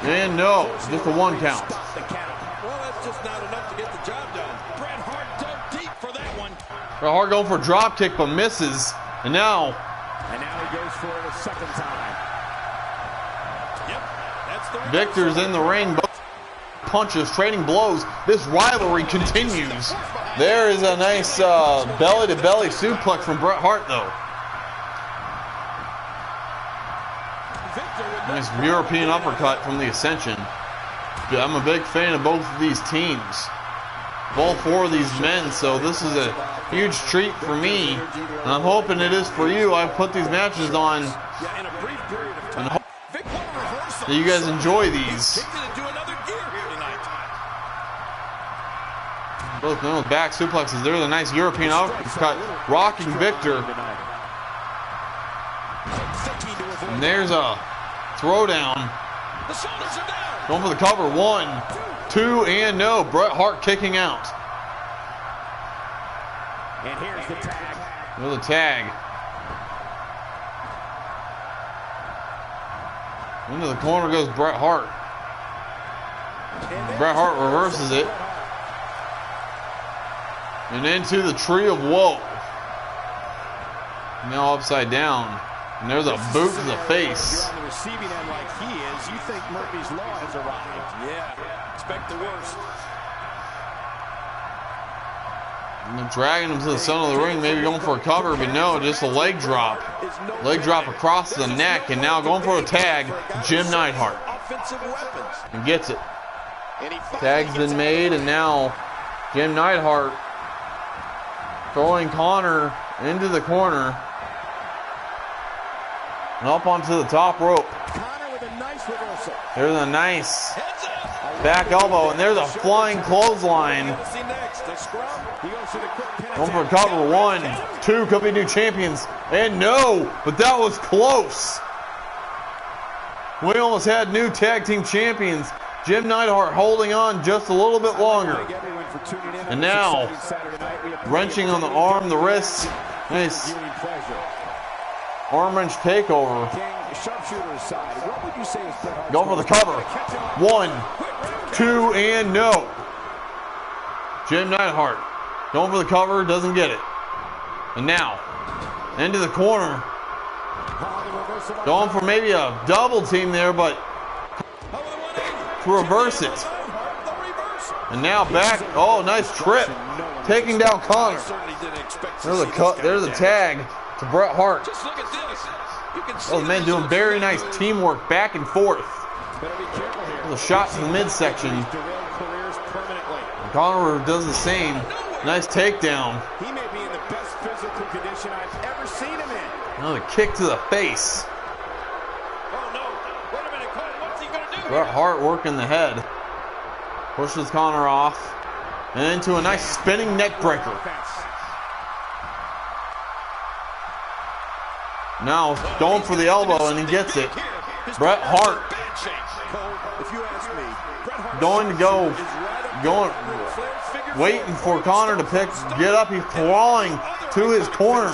S1: And no. Just a 1 count.
S4: Well, that's just not enough to get the job done. Bret Hart dug deep for that one.
S1: Bret Hart going for a drop kick but misses. And now
S3: he goes for it a second time.
S4: Yep, that's the
S1: Victor's in the ring. Both punches, trading blows. This rivalry continues. There is a nice belly-to-belly suplex from Bret Hart, though. Nice European uppercut from the Ascension. I'm a big fan of both of these teams. All 4 of these men, so this is a huge treat for me. And I'm hoping it is for you. I've put these matches on and hope that you guys enjoy these. Both known as back suplexes. There's a nice European uppercut, rocking Victor. And there's a throwdown. Going for the cover. 1, 2, and no. Bret Hart kicking out.
S3: And here's the tag.
S1: There's the tag. Into the corner goes Bret Hart. Bret Hart reverses it. And into the tree of woe. Now upside down. And there's a boot to the face.
S3: If you're on the receiving end like he is, you think Murphy's Law has arrived.
S4: Yeah, expect the worst.
S1: And dragging him to the center of the ring, maybe going for a cover, but no, just a leg drop. Leg drop across the neck, and now going for a tag, Jim Neidhart. And gets it. Tag's been made, and now Jim Neidhart throwing Connor into the corner. And up onto the top rope.
S3: Connor with a nice reversal.
S1: There's a nice back elbow, and there's a flying clothesline. Going for a cover. 1, 2, could be new champions. And no, but that was close. We almost had new tag team champions. Jim Neidhart holding on just a little bit longer. And now, wrenching on the arm, the wrist. Nice arm wrench takeover. Going for the cover. 1, 2, and no. Jim Neidhart going for the cover, doesn't get it. And now, into the corner. Going for maybe a double team there, but to reverse it. And now back. Oh, nice trip. Taking down Connor. There's a tag to Bret Hart. Those men doing very nice teamwork back and forth. There's a shot to the midsection. Connor does the same. Nice takedown.
S3: He may be in the best physical condition I've ever seen him in.
S1: Another kick to the face. Bret Hart working the head. Pushes Connor off. And into a nice spinning neck breaker. Now going for the elbow, and he gets it. Bret Hart going to go, waiting for Connor to get up. He's crawling to his corner.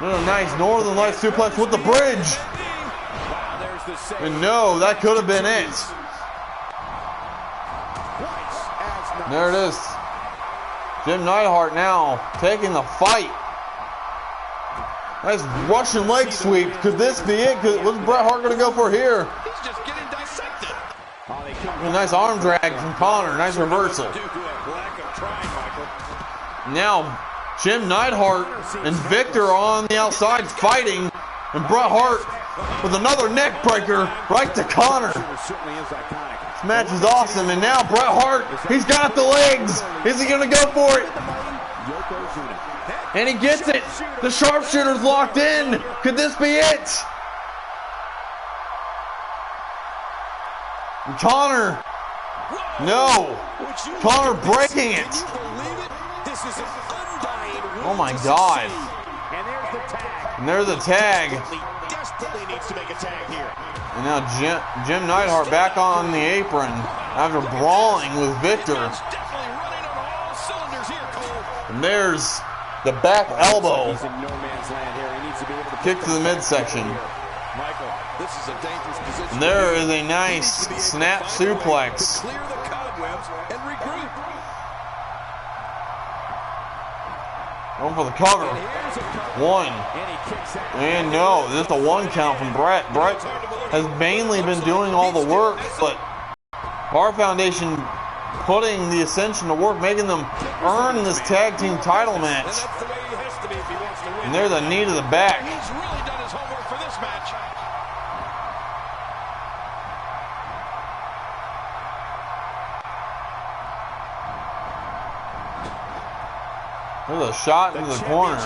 S1: A nice Northern Light suplex with the bridge. And no, that could have been it. There it is. Jim Neidhart now taking the fight. Nice Russian leg sweep. Could this be it? What's Bret Hart going to go for here?
S4: He's just getting dissected.
S1: A nice arm drag from Connor. Nice reversal. Now Jim Neidhart and Victor are on the outside fighting. And Bret Hart with another neck breaker right to Connor. This match is awesome. And now Bret Hart, he's got the legs. Is he going to go for it? And he gets it. The sharpshooter's locked in. Could this be it? And Connor. No. Connor breaking it. Oh my God. And there's a tag. And now Jim Neidhart back on the apron after brawling with Victor. And there's the back elbow. Kick to the midsection. And there is a nice snap suplex. Going for the cover. One. And no, this is a one count from Bret. Bret has mainly been doing all the work, but Hart Foundation putting the Ascension to work, making them earn this tag team title match. And there's a knee to the back.
S4: He's really done his homework for this match.
S1: There's a shot into the corner.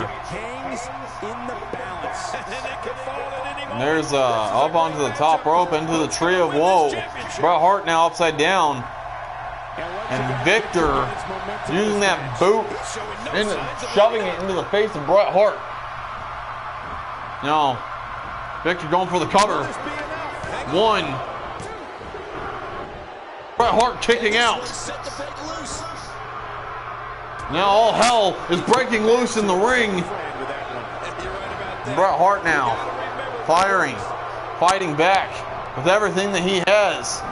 S1: And there's up onto the top rope into the tree of woe. Bret Hart now upside down. And Victor using that boot and shoving it into the face of Bret Hart. Now, Victor going for the cover. One. Bret Hart kicking out. Now all hell is breaking loose in the ring. Bret Hart now fighting back with everything that he has.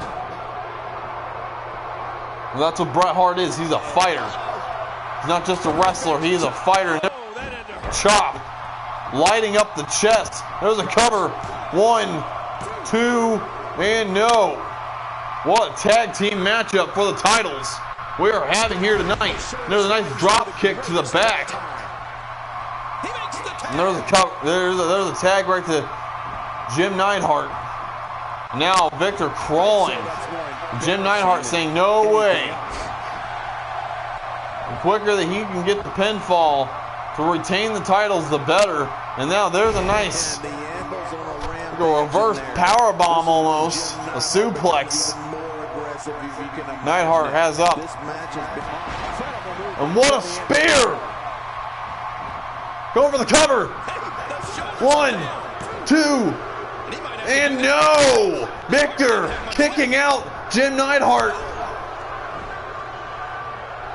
S1: Well, that's what Bret Hart is. He's a fighter. He's not just a wrestler. He's a fighter. Chop. Lighting up the chest. There's a cover. 1, 2, and no. What a tag team matchup for the titles we are having here tonight. There's a nice drop kick to the back. And there's a tag right to Jim Neidhart. Now Victor crawling. Jim Neidhart saying no way. The quicker that he can get the pinfall to retain the titles, the better. And now there's a nice reverse power bomb almost. A suplex. Neidhart has up. And what a spear! Go for the cover. 1, 2, and no! Victor kicking out Jim Neidhart.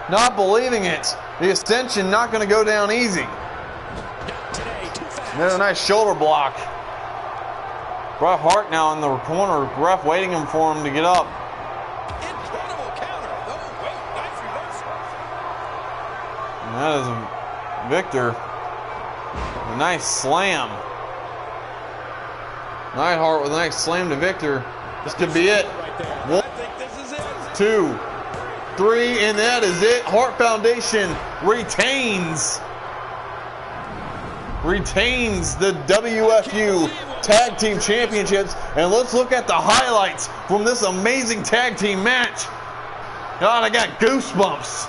S1: Not believing it. The Ascension not going to go down easy. There's a nice shoulder block. Bret Hart now in the corner. Ref waiting for him to get up. And that is Victor. A nice slam. Neidhart with a nice slam to Victor. This could be it. 1, 2, 3, and that is it. Hart Foundation retains the WFU Tag Team Championships. And let's look at the highlights from this amazing tag team match. God, I got goosebumps.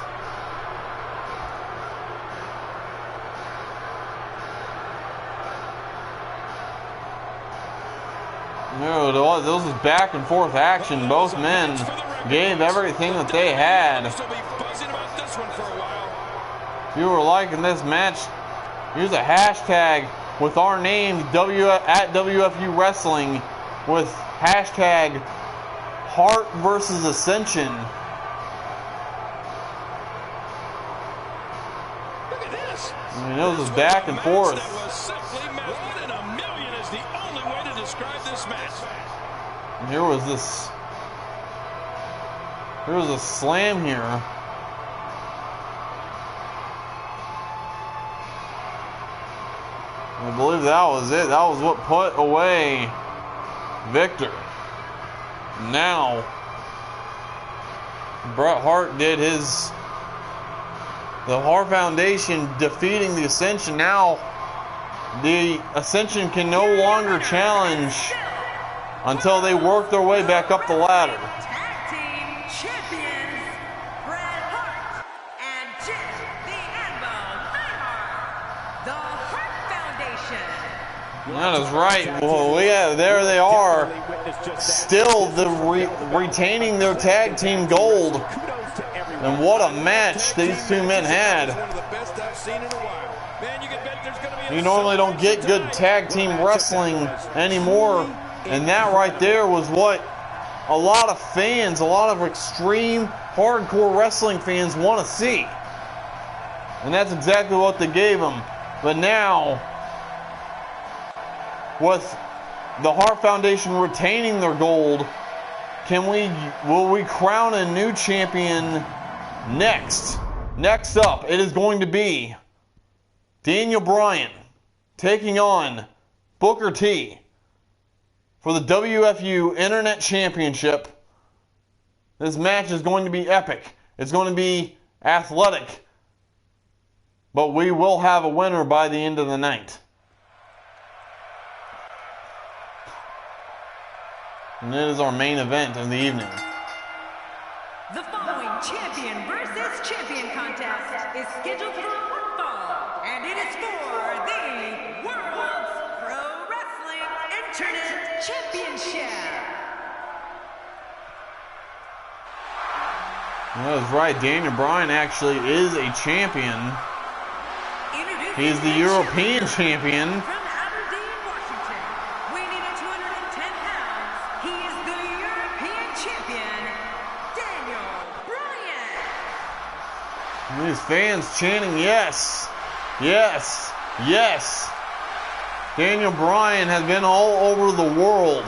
S1: No, this was back and forth action. Both men gave everything that they had. If you were liking this match, use a hashtag with our name at WFU Wrestling with hashtag Heart versus Ascension.
S4: Look at this.
S1: I mean, it was back and forth.
S4: That was simply one in a million is the only way to describe this match.
S1: And here was a slam here. I believe that was it. That was what put away Victor. Now, Bret Hart did his. The Hart Foundation defeating the Ascension. Now, the Ascension can no longer challenge until they work their way back up the ladder.
S2: Tag team champions, Bret Hart and Jim the Anvil Neidhart, the Hart Foundation.
S1: That is right. Well, there they are. Still retaining their tag team gold. And what a match these two men had. You normally don't get good tag team wrestling anymore. And that right there was what a lot of fans, a lot of extreme hardcore wrestling fans want to see. And that's exactly what they gave them. But now, with the Hart Foundation retaining their gold, will we crown a new champion next? Next up, it is going to be Daniel Bryan taking on Booker T for the WFU Internet Championship. This match is going to be epic. It's going to be athletic. But we will have a winner by the end of the night. And it is our main event of the evening.
S2: The following champion versus champion contest is scheduled for one fall, and it is for the World's Pro Wrestling Internet Championship.
S1: That is right. Daniel Bryan actually is a champion. He's the European champion.
S2: From Aberdeen, Washington, weighing in at 210 pounds, he is the European champion, Daniel Bryan.
S1: And these fans chanting, yes, yes, yes. Daniel Bryan has been all over the world.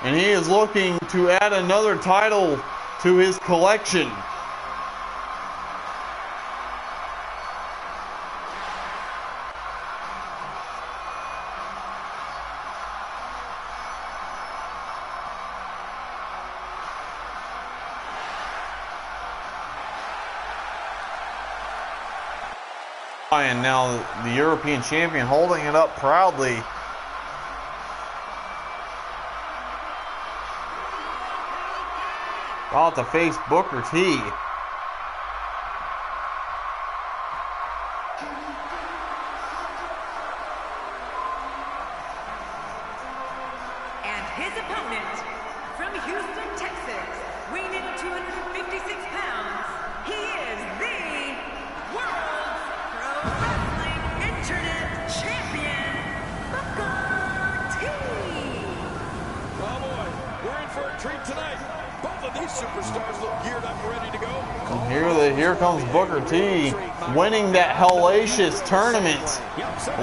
S1: And he is looking to add another title to his collection. And now the European champion holding it up proudly. About to face Booker T.
S2: And his opponent, from Houston, Texas, weighing in at 256 pounds, he is the World's Pro Wrestling Internet Champion, Booker T.
S4: Oh boy, we're in for a treat tonight. Both of these superstars look geared up and ready to go.
S1: And here comes Booker T winning that hellacious tournament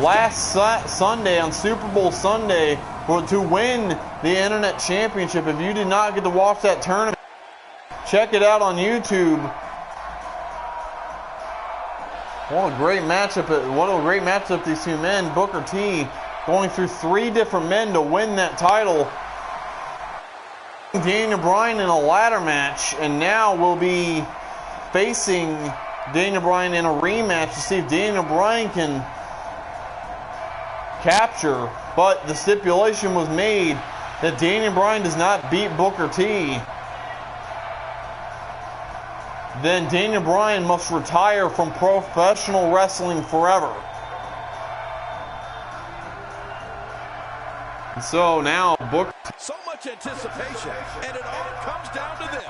S1: last Sunday on Super Bowl Sunday to win the Internet Championship. If you did not get to watch that tournament, check it out on YouTube. What a great matchup these two men. Booker T going through 3 different men to win that title. Daniel Bryan in a ladder match, and now we'll be facing Daniel Bryan in a rematch to see if Daniel Bryan can capture. But the stipulation was made that Daniel Bryan does not beat Booker T, then Daniel Bryan must retire from professional wrestling forever. And so now Booker.
S4: So much anticipation, and it all comes down to this.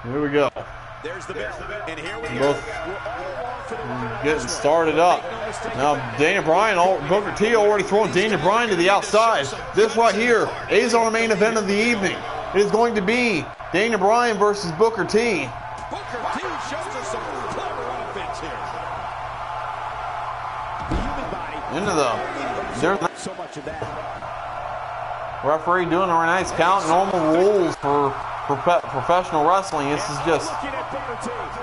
S1: Here we go.
S3: There's the bell, and here we
S1: go. Getting started up. Now Daniel Bryan, Booker T already throwing Daniel Bryan to the outside. This right here is our main event of the evening. It is going to be Daniel Bryan versus Booker T.
S4: Booker T shows us some clever offense here.
S3: The human body.
S1: Into the. There's
S3: So much of that.
S1: referee doing a nice count. Normal rules for professional wrestling. This is just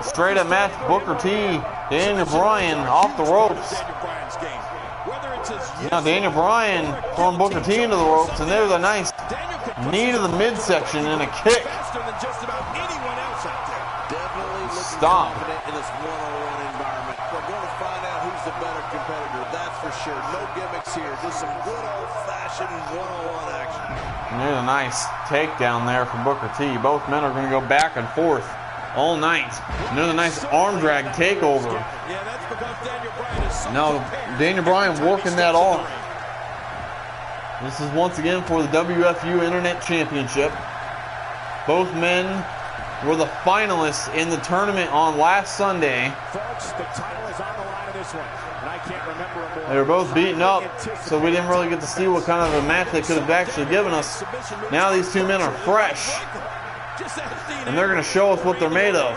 S1: straight up match. Booker T, Daniel Bryan off the ropes. Now Daniel Bryan throwing Booker T into the ropes, and there's a nice knee to the midsection and a kick. Stop.
S5: In this one-on-one environment, we're going to find out who's the better competitor. That's for sure. No gimmicks here. Just some good old-fashioned one-on-one action.
S1: And there's a nice takedown there from Booker T. Both men are going to go back and forth all night. And there's a nice arm drag takeover.
S4: Yeah, that's because Daniel Bryan is so
S1: Now Daniel Bryan working that arm. This is once again for the WFU Internet Championship. Both men were the finalists in the tournament on last Sunday.
S3: Folks, the title is on the line of this one, and I can't remember a more.
S1: They were both beaten up, so we didn't really get to see what kind of a match they could have actually given us. Now these two men are fresh, and they're going to show us what they're made of.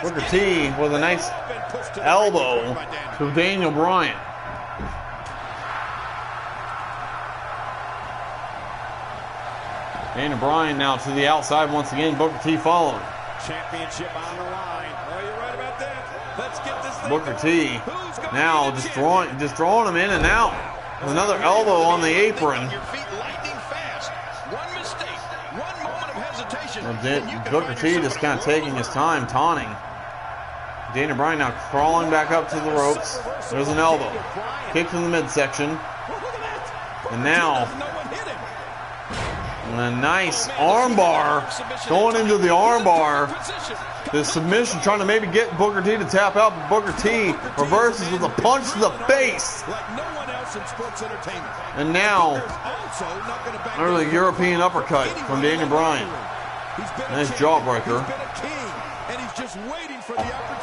S1: Booker T with a nice elbow to Daniel Bryan. Daniel Bryan now to the outside once again. Booker T following.
S3: Championship on the line.
S4: Oh, you're right about that. Let's get this thing
S1: Booker
S4: going.
S1: T now just throwing him in and out. With another elbow on the apron.
S4: Your feet lightning fast. One mistake, one moment of hesitation.
S1: Booker T just kind of taking his time, taunting. Daniel Bryan now crawling back up to the ropes. There's an elbow. Kick to the midsection. And now a nice armbar going into the armbar. The submission trying to maybe get Booker T to tap out, but Booker T reverses with a punch to the face. And now, early European uppercut from Daniel Bryan. Nice jawbreaker.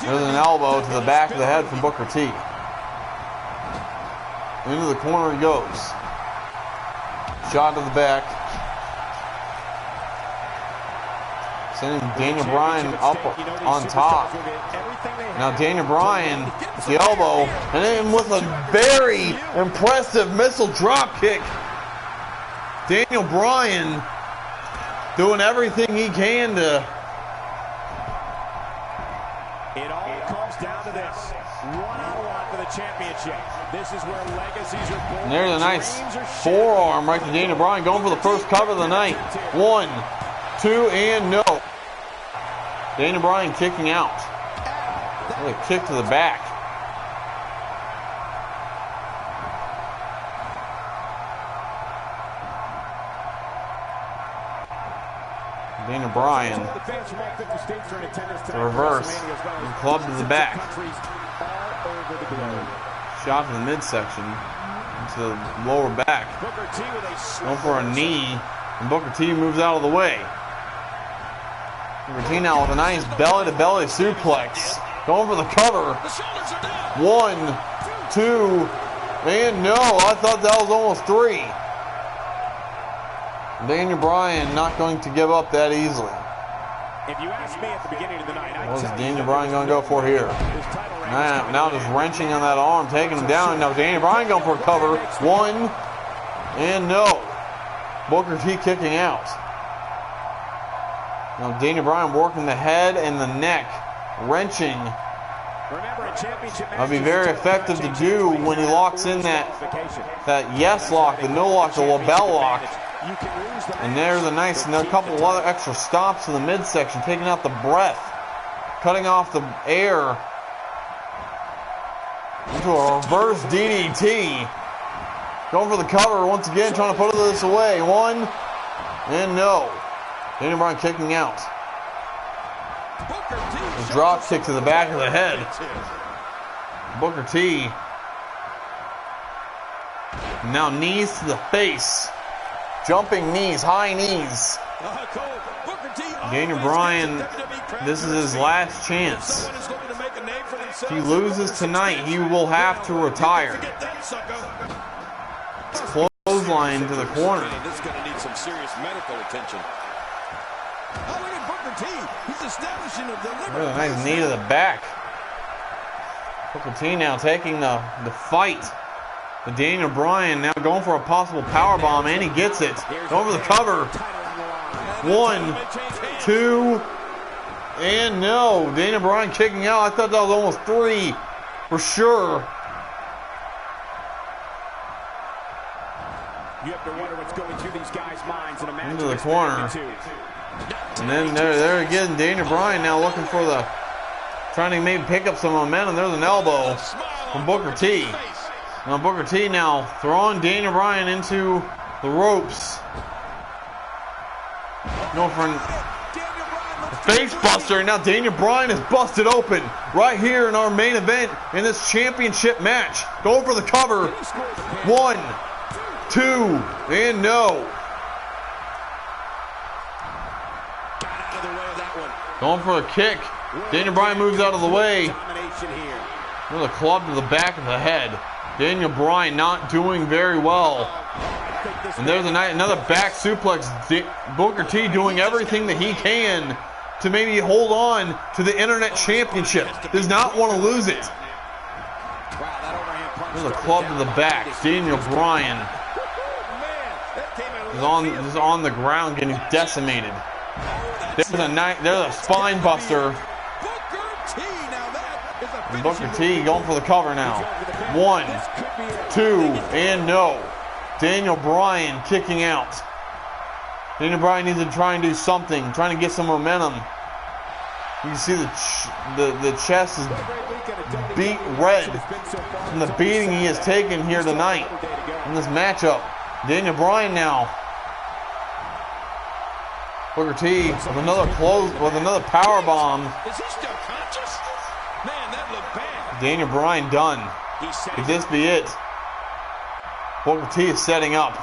S1: There's an elbow to the back of the head from Booker T. Into the corner he goes. Shot to the back. Sending Daniel Bryan up on top. Now Daniel Bryan with the elbow, and then with a very impressive missile drop kick. Daniel Bryan doing everything he can to.
S3: It all comes down to this. One-on-one for the championship. This is where legacies are born.
S1: And there's a nice forearm right to Daniel Bryan, going for the first cover of the night. 1, 2, and no. Daniel Bryan kicking out. Really a kick to the back. Daniel Bryan, the reverse, and club to the back. Shot to the midsection, into the lower back. Going for a knee, and Booker T moves out of the way. Booker T now with a nice belly-to-belly suplex. Going for the cover. 1, 2, and no, I thought that was almost 3. Daniel Bryan not going to give up that easily.
S3: If you asked me at the beginning of the night,
S1: What's Daniel Bryan going to go for here? Now just wrenching on that arm, taking him down. Now Daniel Bryan going for a cover. 1, and no. Booker T kicking out. Now Daniel Bryan working the head and the neck, wrenching. That'll be very effective to do when he locks in that yes lock, the no lock, the label lock. And there's a nice, and a couple of other extra stops in the midsection, taking out the breath, cutting off the air into a reverse DDT. Going for the cover once again, trying to put this away. 1, and no. Daniel Bryan kicking out. drop kick to the back of the head. Booker T. Now knees to the face. Jumping knees, high knees. Daniel Bryan, this is his last chance. If he loses tonight, he will have to retire. Clothesline to the corner.
S4: This is going to need some serious medical attention. Oh, look at Booker T. He's establishing a deliberate.
S1: A nice knee to the back. Booker T now taking the fight. But Daniel Bryan now going for a possible powerbomb, and he gets it. Going for the cover. 1, 2, and no. Daniel Bryan kicking out. I thought that was almost 3 for sure.
S3: You have to wonder what's going through these guys' minds in a match.
S1: Into the corner. And then there again, Daniel Bryan now looking for trying to maybe pick up some momentum. There's an elbow from Booker T. Now Booker T now throwing Daniel Bryan into the ropes. Going for a face buster. Now Daniel Bryan is busted open right here in our main event in this championship match. Going for the cover. 1, 2, and no. Going for a kick. Daniel Bryan moves out of the way. With a club to the back of the head. Daniel Bryan not doing very well. And there's another back suplex. Booker T doing everything that he can to maybe hold on to the Internet Championship. Does not want to lose it. There's a club to the back. Daniel Bryan is on the ground getting decimated. There's a spine buster. And Booker T going for the cover now. 1, 2, and no. Daniel Bryan kicking out. Daniel Bryan needs to try and do something, trying to get some momentum. You can see the chest is beat red from the beating he has taken here tonight in this matchup. Daniel Bryan now. Booker T with another power bomb.
S4: Is he still conscious? Man, that looked bad.
S1: Daniel Bryan done. Could this be it? Booker T is setting up.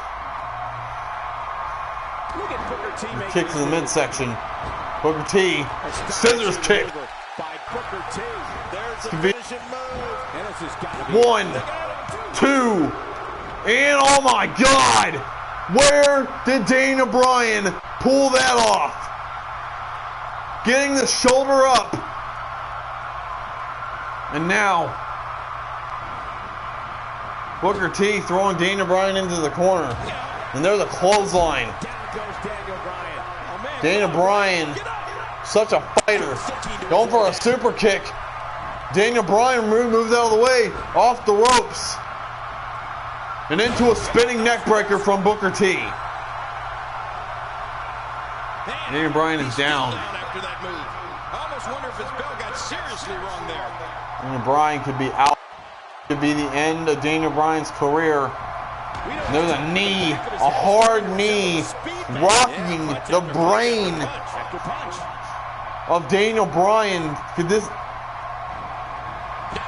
S3: Look at Booker T making
S1: kick to the midsection. Booker T, scissors kick.
S3: by Booker T.
S5: There's the
S1: Could be
S5: finishing move.
S3: And this has got to be
S1: 1, 2, and oh my God! Where did Daniel Bryan pull that off? Getting the shoulder up. And now, Booker T throwing Daniel Bryan into the corner. And there's a clothesline.
S3: Down goes Daniel Bryan. Oh, man.
S1: Daniel Bryan, such a fighter. Going for a super kick. Daniel Bryan moves out of the way, off the ropes. And into a spinning neck breaker from Booker T. Daniel Bryan is down.
S4: After that move. I almost wonder if his bell got seriously wrong there.
S1: Daniel Bryan could be out. Could be the end of Daniel Bryan's career. And there's a knee, a hard knee, rocking the brain of Daniel Bryan. Could this?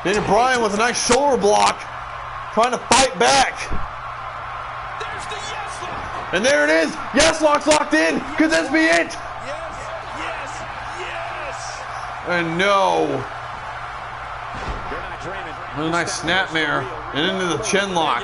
S1: Daniel Bryan with a nice shoulder block, trying to fight back.
S4: There's the yes lock.
S1: And there it is. Yes, lock's locked in. Could this be it?
S4: Yes.
S1: And no.
S3: You're not dreaming.
S1: A nice snapmare and into the chin lock.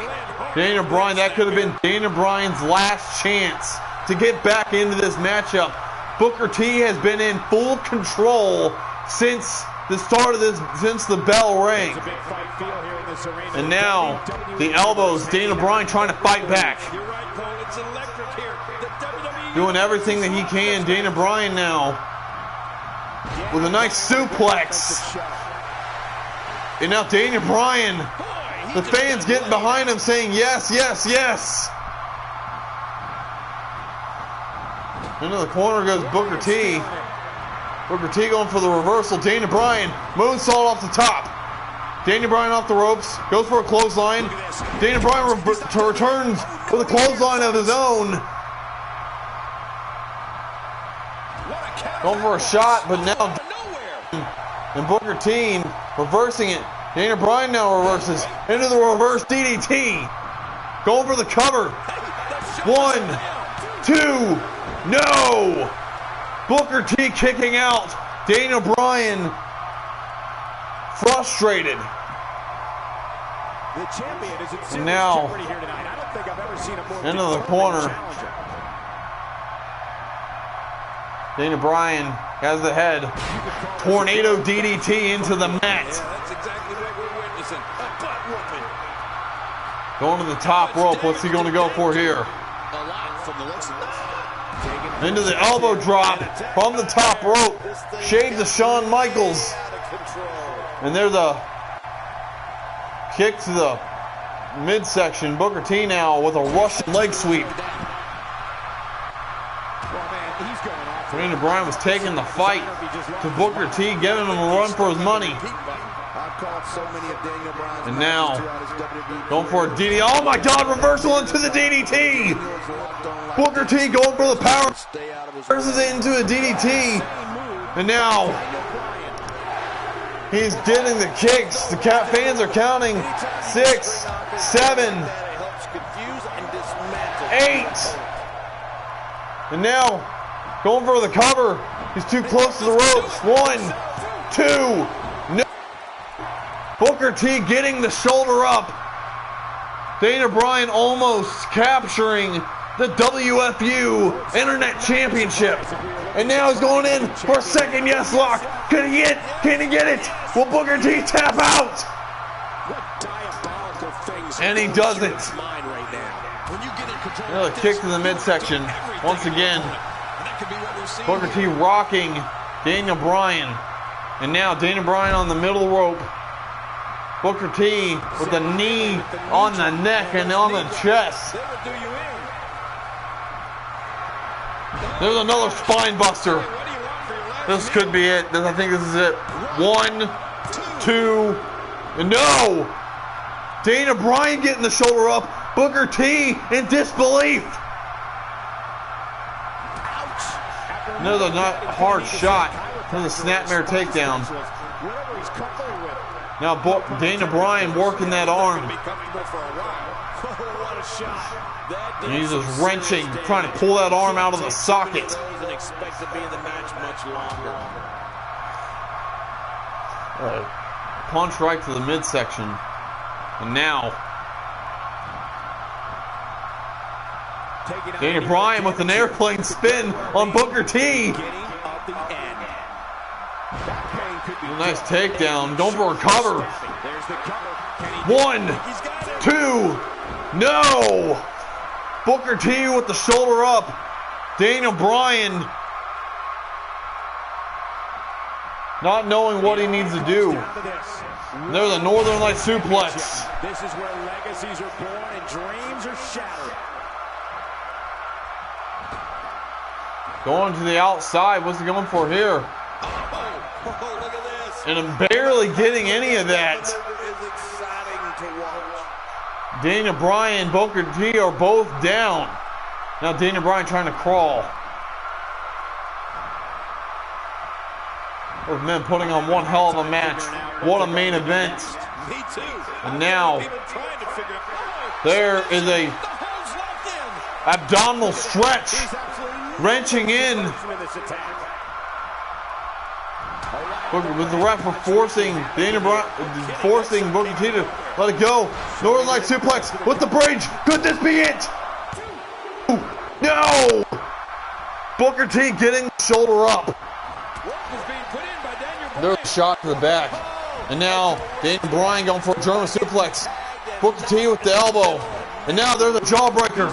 S1: Daniel Bryan, that could have been Daniel Bryan's last chance to get back into this matchup. Booker T has been in full control since the start of this, since the bell rang.
S3: It's a big fight feel here in this arena.
S1: And now, the elbows, Daniel Bryan trying to fight back.
S4: You're right, Cole. It's electric here. The WWE
S1: Doing everything that he can. Daniel Bryan now with a nice suplex. And now Daniel Bryan, the fans getting behind him saying yes, yes, yes. Into the corner goes Booker T. Booker T going for the reversal. Daniel Bryan, moonsault off the top. Daniel Bryan off the ropes, goes for a clothesline. Daniel Bryan returns with a clothesline of his own. Going for a shot, but now And Booker T reversing it. Daniel Bryan now reverses into the reverse DDT. Going for the cover. 1, 2, no! Booker T kicking out. Daniel Bryan frustrated.
S3: The champion is in serious
S1: now,
S3: jeopardy here tonight. I don't think I've ever seen a more
S1: into the
S3: determined
S1: corner.
S3: challenger.
S1: Daniel Bryan has the head. Tornado DDT into the mat.
S4: Yeah, that's exactly what we're witnessing. A butt whooping.
S1: Going to the top rope. What's he going to go for here?
S4: A lot from the looks of this.
S1: Into the elbow drop from the top rope. Shade to Shawn Michaels. And there's a kick to the midsection. Booker T now with a Russian leg sweep. Daniel Bryan was taking the fight to Booker T, giving him a run for his money. And now, going for a DDT. Oh my God, reversal into the DDT. Booker T going for the power. Reverses it into a DDT. And now, he's getting the kicks. The fans are counting. 6, 7, 8. And now, going for the cover. He's too close to the ropes. 1, 2, no. Booker T getting the shoulder up. Daniel Bryan almost capturing the WFU Internet Championship. And now he's going in for a second yes lock. Can he get it? Can he get it? Will Booker T tap out? And he doesn't. Another kick to the midsection. Once again, Booker T rocking Daniel Bryan. And now Daniel Bryan on the middle rope. Booker T with the knee on the neck and on the chest. There's another spine buster. This could be it. I think this is it. 1, 2, and no! Daniel Bryan getting the shoulder up. Booker T in disbelief. Another hard shot to the snapmare takedown. Now Daniel Bryan working that arm. And he's just wrenching, trying to pull that arm out of the socket. Punch right to the midsection. And now Daniel Bryan with an airplane spin on Booker T. Nice takedown. Going for a cover. 1, 2, no! Booker T with the shoulder up. Daniel Bryan not knowing what he needs to do. There's a Northern Light suplex.
S3: This is where legacies are born and dreams are shattered.
S1: Going to the outside. What's he going for here?
S5: Oh, look at this.
S1: And I'm barely getting any of that.
S5: It is exciting to watch.
S1: Daniel Bryan and Booker T are both down. Now Daniel Bryan trying to crawl. Those men putting on one hell of a match. What a main event.
S4: Me too.
S1: And now
S4: Even trying to figure out.
S1: there is a
S4: The hole's locked in.
S1: abdominal stretch. Wrenching in. With the ref forcing Daniel Bryan, forcing Booker T to let it go. Northern Light suplex with the bridge. Could this be it? No! Booker T getting the shoulder up. There's a shot to the back. And now Daniel Bryan going for a German suplex. Booker T with the elbow. And now there's a jawbreaker.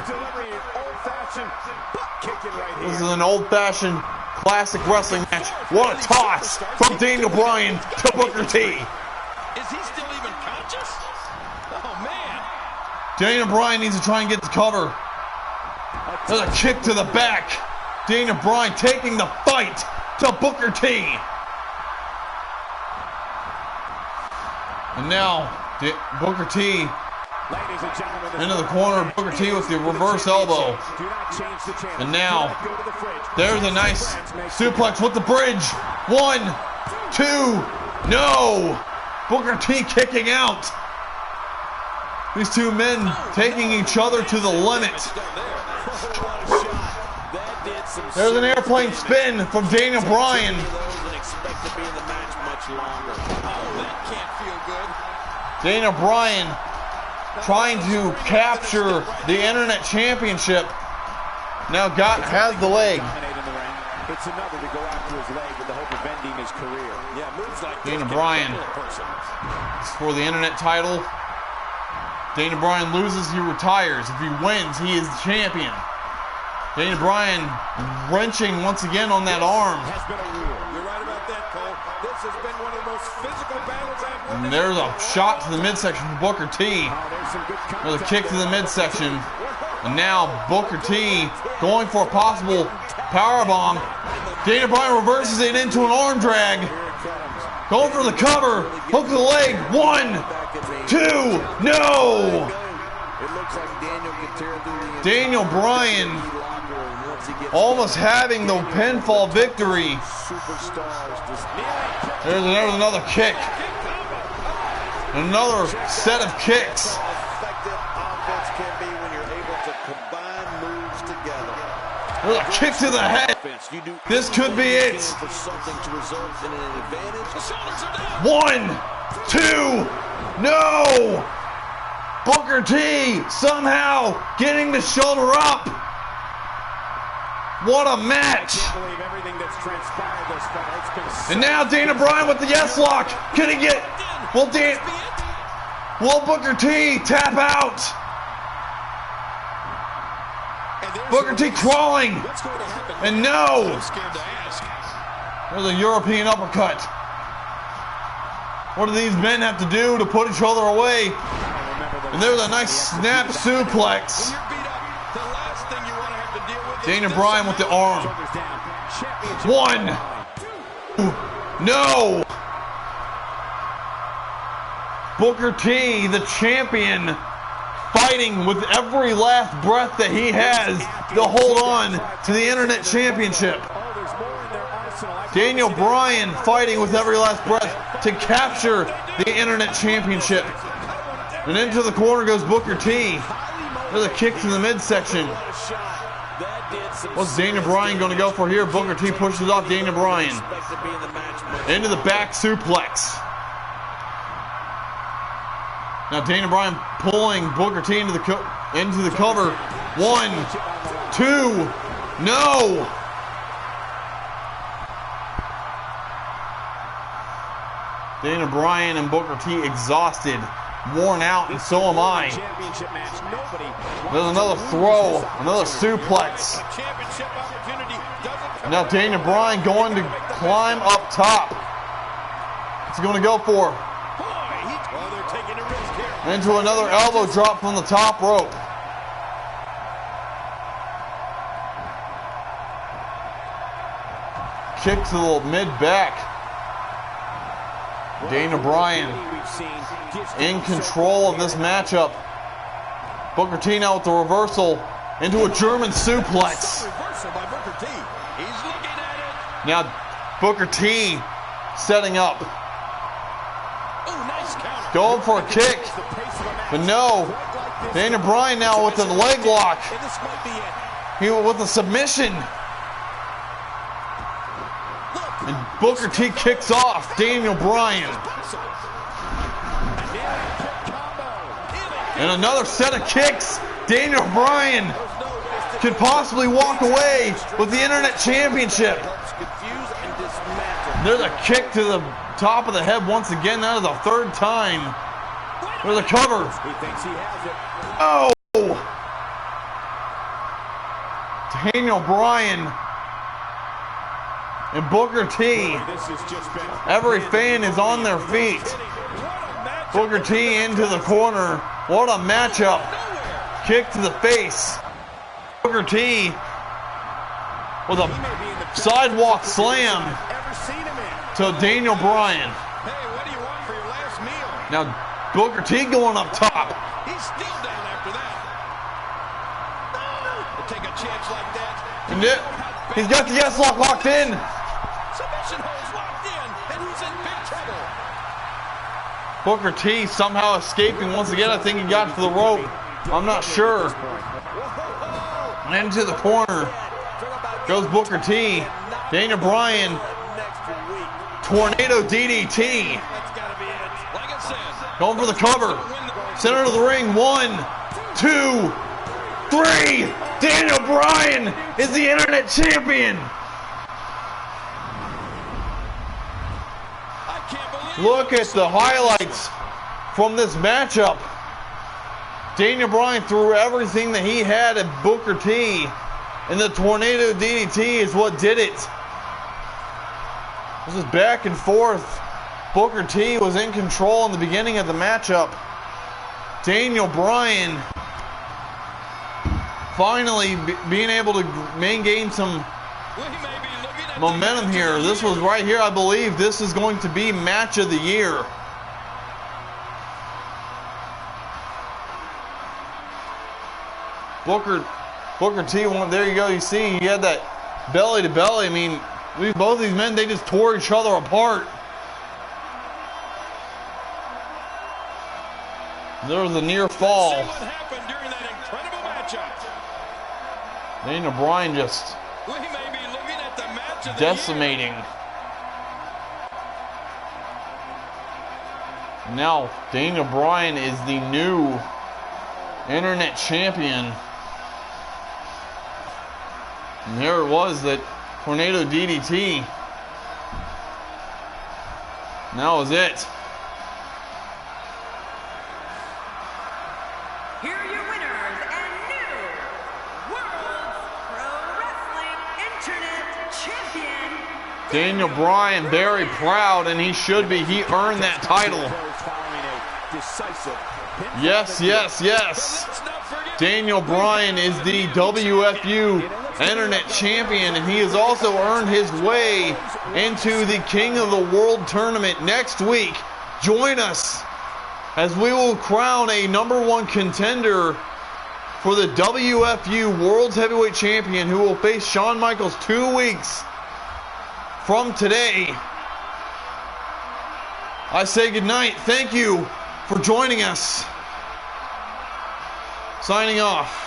S1: This is an old-fashioned classic wrestling match. What a toss from Daniel Bryan to Booker T.
S4: Is he still even conscious? Oh, man.
S1: Daniel Bryan needs to try and get the cover. There's a kick to the back. Daniel Bryan taking the fight to Booker T. And now Booker T into the corner. Booker T with the reverse elbow. And now there's a nice suplex with the bridge. 1, 2, No! Booker T kicking out. These two men taking each other to the limit. There's an airplane spin from Daniel Bryan. Daniel Bryan trying to capture the Internet Championship. Now has the leg.
S3: It's another to go after his leg with the hope of ending his career. Yeah, moves like
S1: Daniel Bryan for the Internet title. Daniel Bryan loses, he retires. If he wins, he is the champion. Daniel Bryan wrenching once again on that arm.
S4: Has been a war. You're right about that, Cole. This has been one of the most physical battles I've witnessed.
S1: And there's a shot to the midsection for Booker T. There's a kick to the midsection. And now Booker T going for a possible powerbomb. Daniel Bryan reverses it into an arm drag. Going for the cover. Hook to the leg. 1, 2, no! Daniel Bryan almost having the pinfall victory. There's another kick. Another set of kicks. There's a kick to the head. This could be it. 1, 2, no! Booker T somehow getting the shoulder up. What a match. And now Daniel Bryan with the yes lock. Can he get? Will Booker T tap out? Booker T crawling. And no. There's a European uppercut. What do these men have to do to put each other away? And there's a nice snap suplex. Daniel Bryan with the arm. 1. No. Booker T, the champion, fighting with every last breath that he has to hold on to the Internet Championship. Daniel Bryan fighting with every last breath to capture the Internet Championship. And into the corner goes Booker T. There's a kick to the midsection. What's Daniel Bryan going to go for here? Booker T pushes off Daniel Bryan. Into the back suplex. Now Daniel Bryan pulling Booker T into the cover. 1, 2, no! Daniel Bryan and Booker T exhausted, worn out, and so am I. There's another throw, another suplex. Now Daniel Bryan going to climb up top. What's he going to go for? Into another elbow drop from the top rope. Kick to the mid-back. Daniel Bryan in control of this matchup. Booker T now with the reversal into a German suplex. Now Booker T setting up. Going for a kick. But no. Daniel Bryan now with the leg lock. He with the submission. And Booker T kicks off Daniel Bryan. And another set of kicks. Daniel Bryan could possibly walk away with the Internet Championship. There's a kick to the top of the head once again. That is the third time. There's a cover. Oh! Daniel Bryan and Booker T. Every fan is on their feet. Booker T into the corner. What a matchup. Kick to the face. Booker T with a sidewalk slam to Daniel Bryan. Now Booker T going up top.
S4: He's still down after that. Take a chance like that.
S1: And he's got the yes lock locked in.
S4: Submission holds locked in, and he's in big trouble.
S1: Booker T somehow escaping once again. I think he got to the rope. I'm not sure. Into the corner goes Booker T. Daniel Bryan. Tornado DDT. Going for the cover. Center of the ring. 1, 2, 3. Daniel Bryan is the Internet Champion. Look at the highlights from this matchup. Daniel Bryan threw everything that he had at Booker T, and the Tornado DDT is what did it. This is back and forth. Booker T was in control in the beginning of the matchup. Daniel Bryan finally being able to gain some momentum here. This was right here, I believe this is going to be match of the year. Booker T, there you go, you see he had that belly to belly. I mean, both these men, they just tore each other apart. There was a near fall.
S4: Let's see what happened during that incredible matchup.
S1: Daniel Bryan just
S4: We may be looking at the match of the
S1: decimating. Now, Daniel Bryan is the new Internet Champion. And there it was, that Tornado DDT. And that was it.
S2: Here are your winners and new World Pro Wrestling Internet Champion,
S1: Daniel Bryan, very proud, and he should be. He earned that title. Yes, yes, yes. Daniel Bryan is the WFU Internet Champion, and he has also earned his way into the King of the World Tournament next week. Join us as we will crown a #1 contender for the WFU World's Heavyweight Champion, who will face Shawn Michaels 2 weeks from today. I say goodnight. Thank you for joining us. Signing off.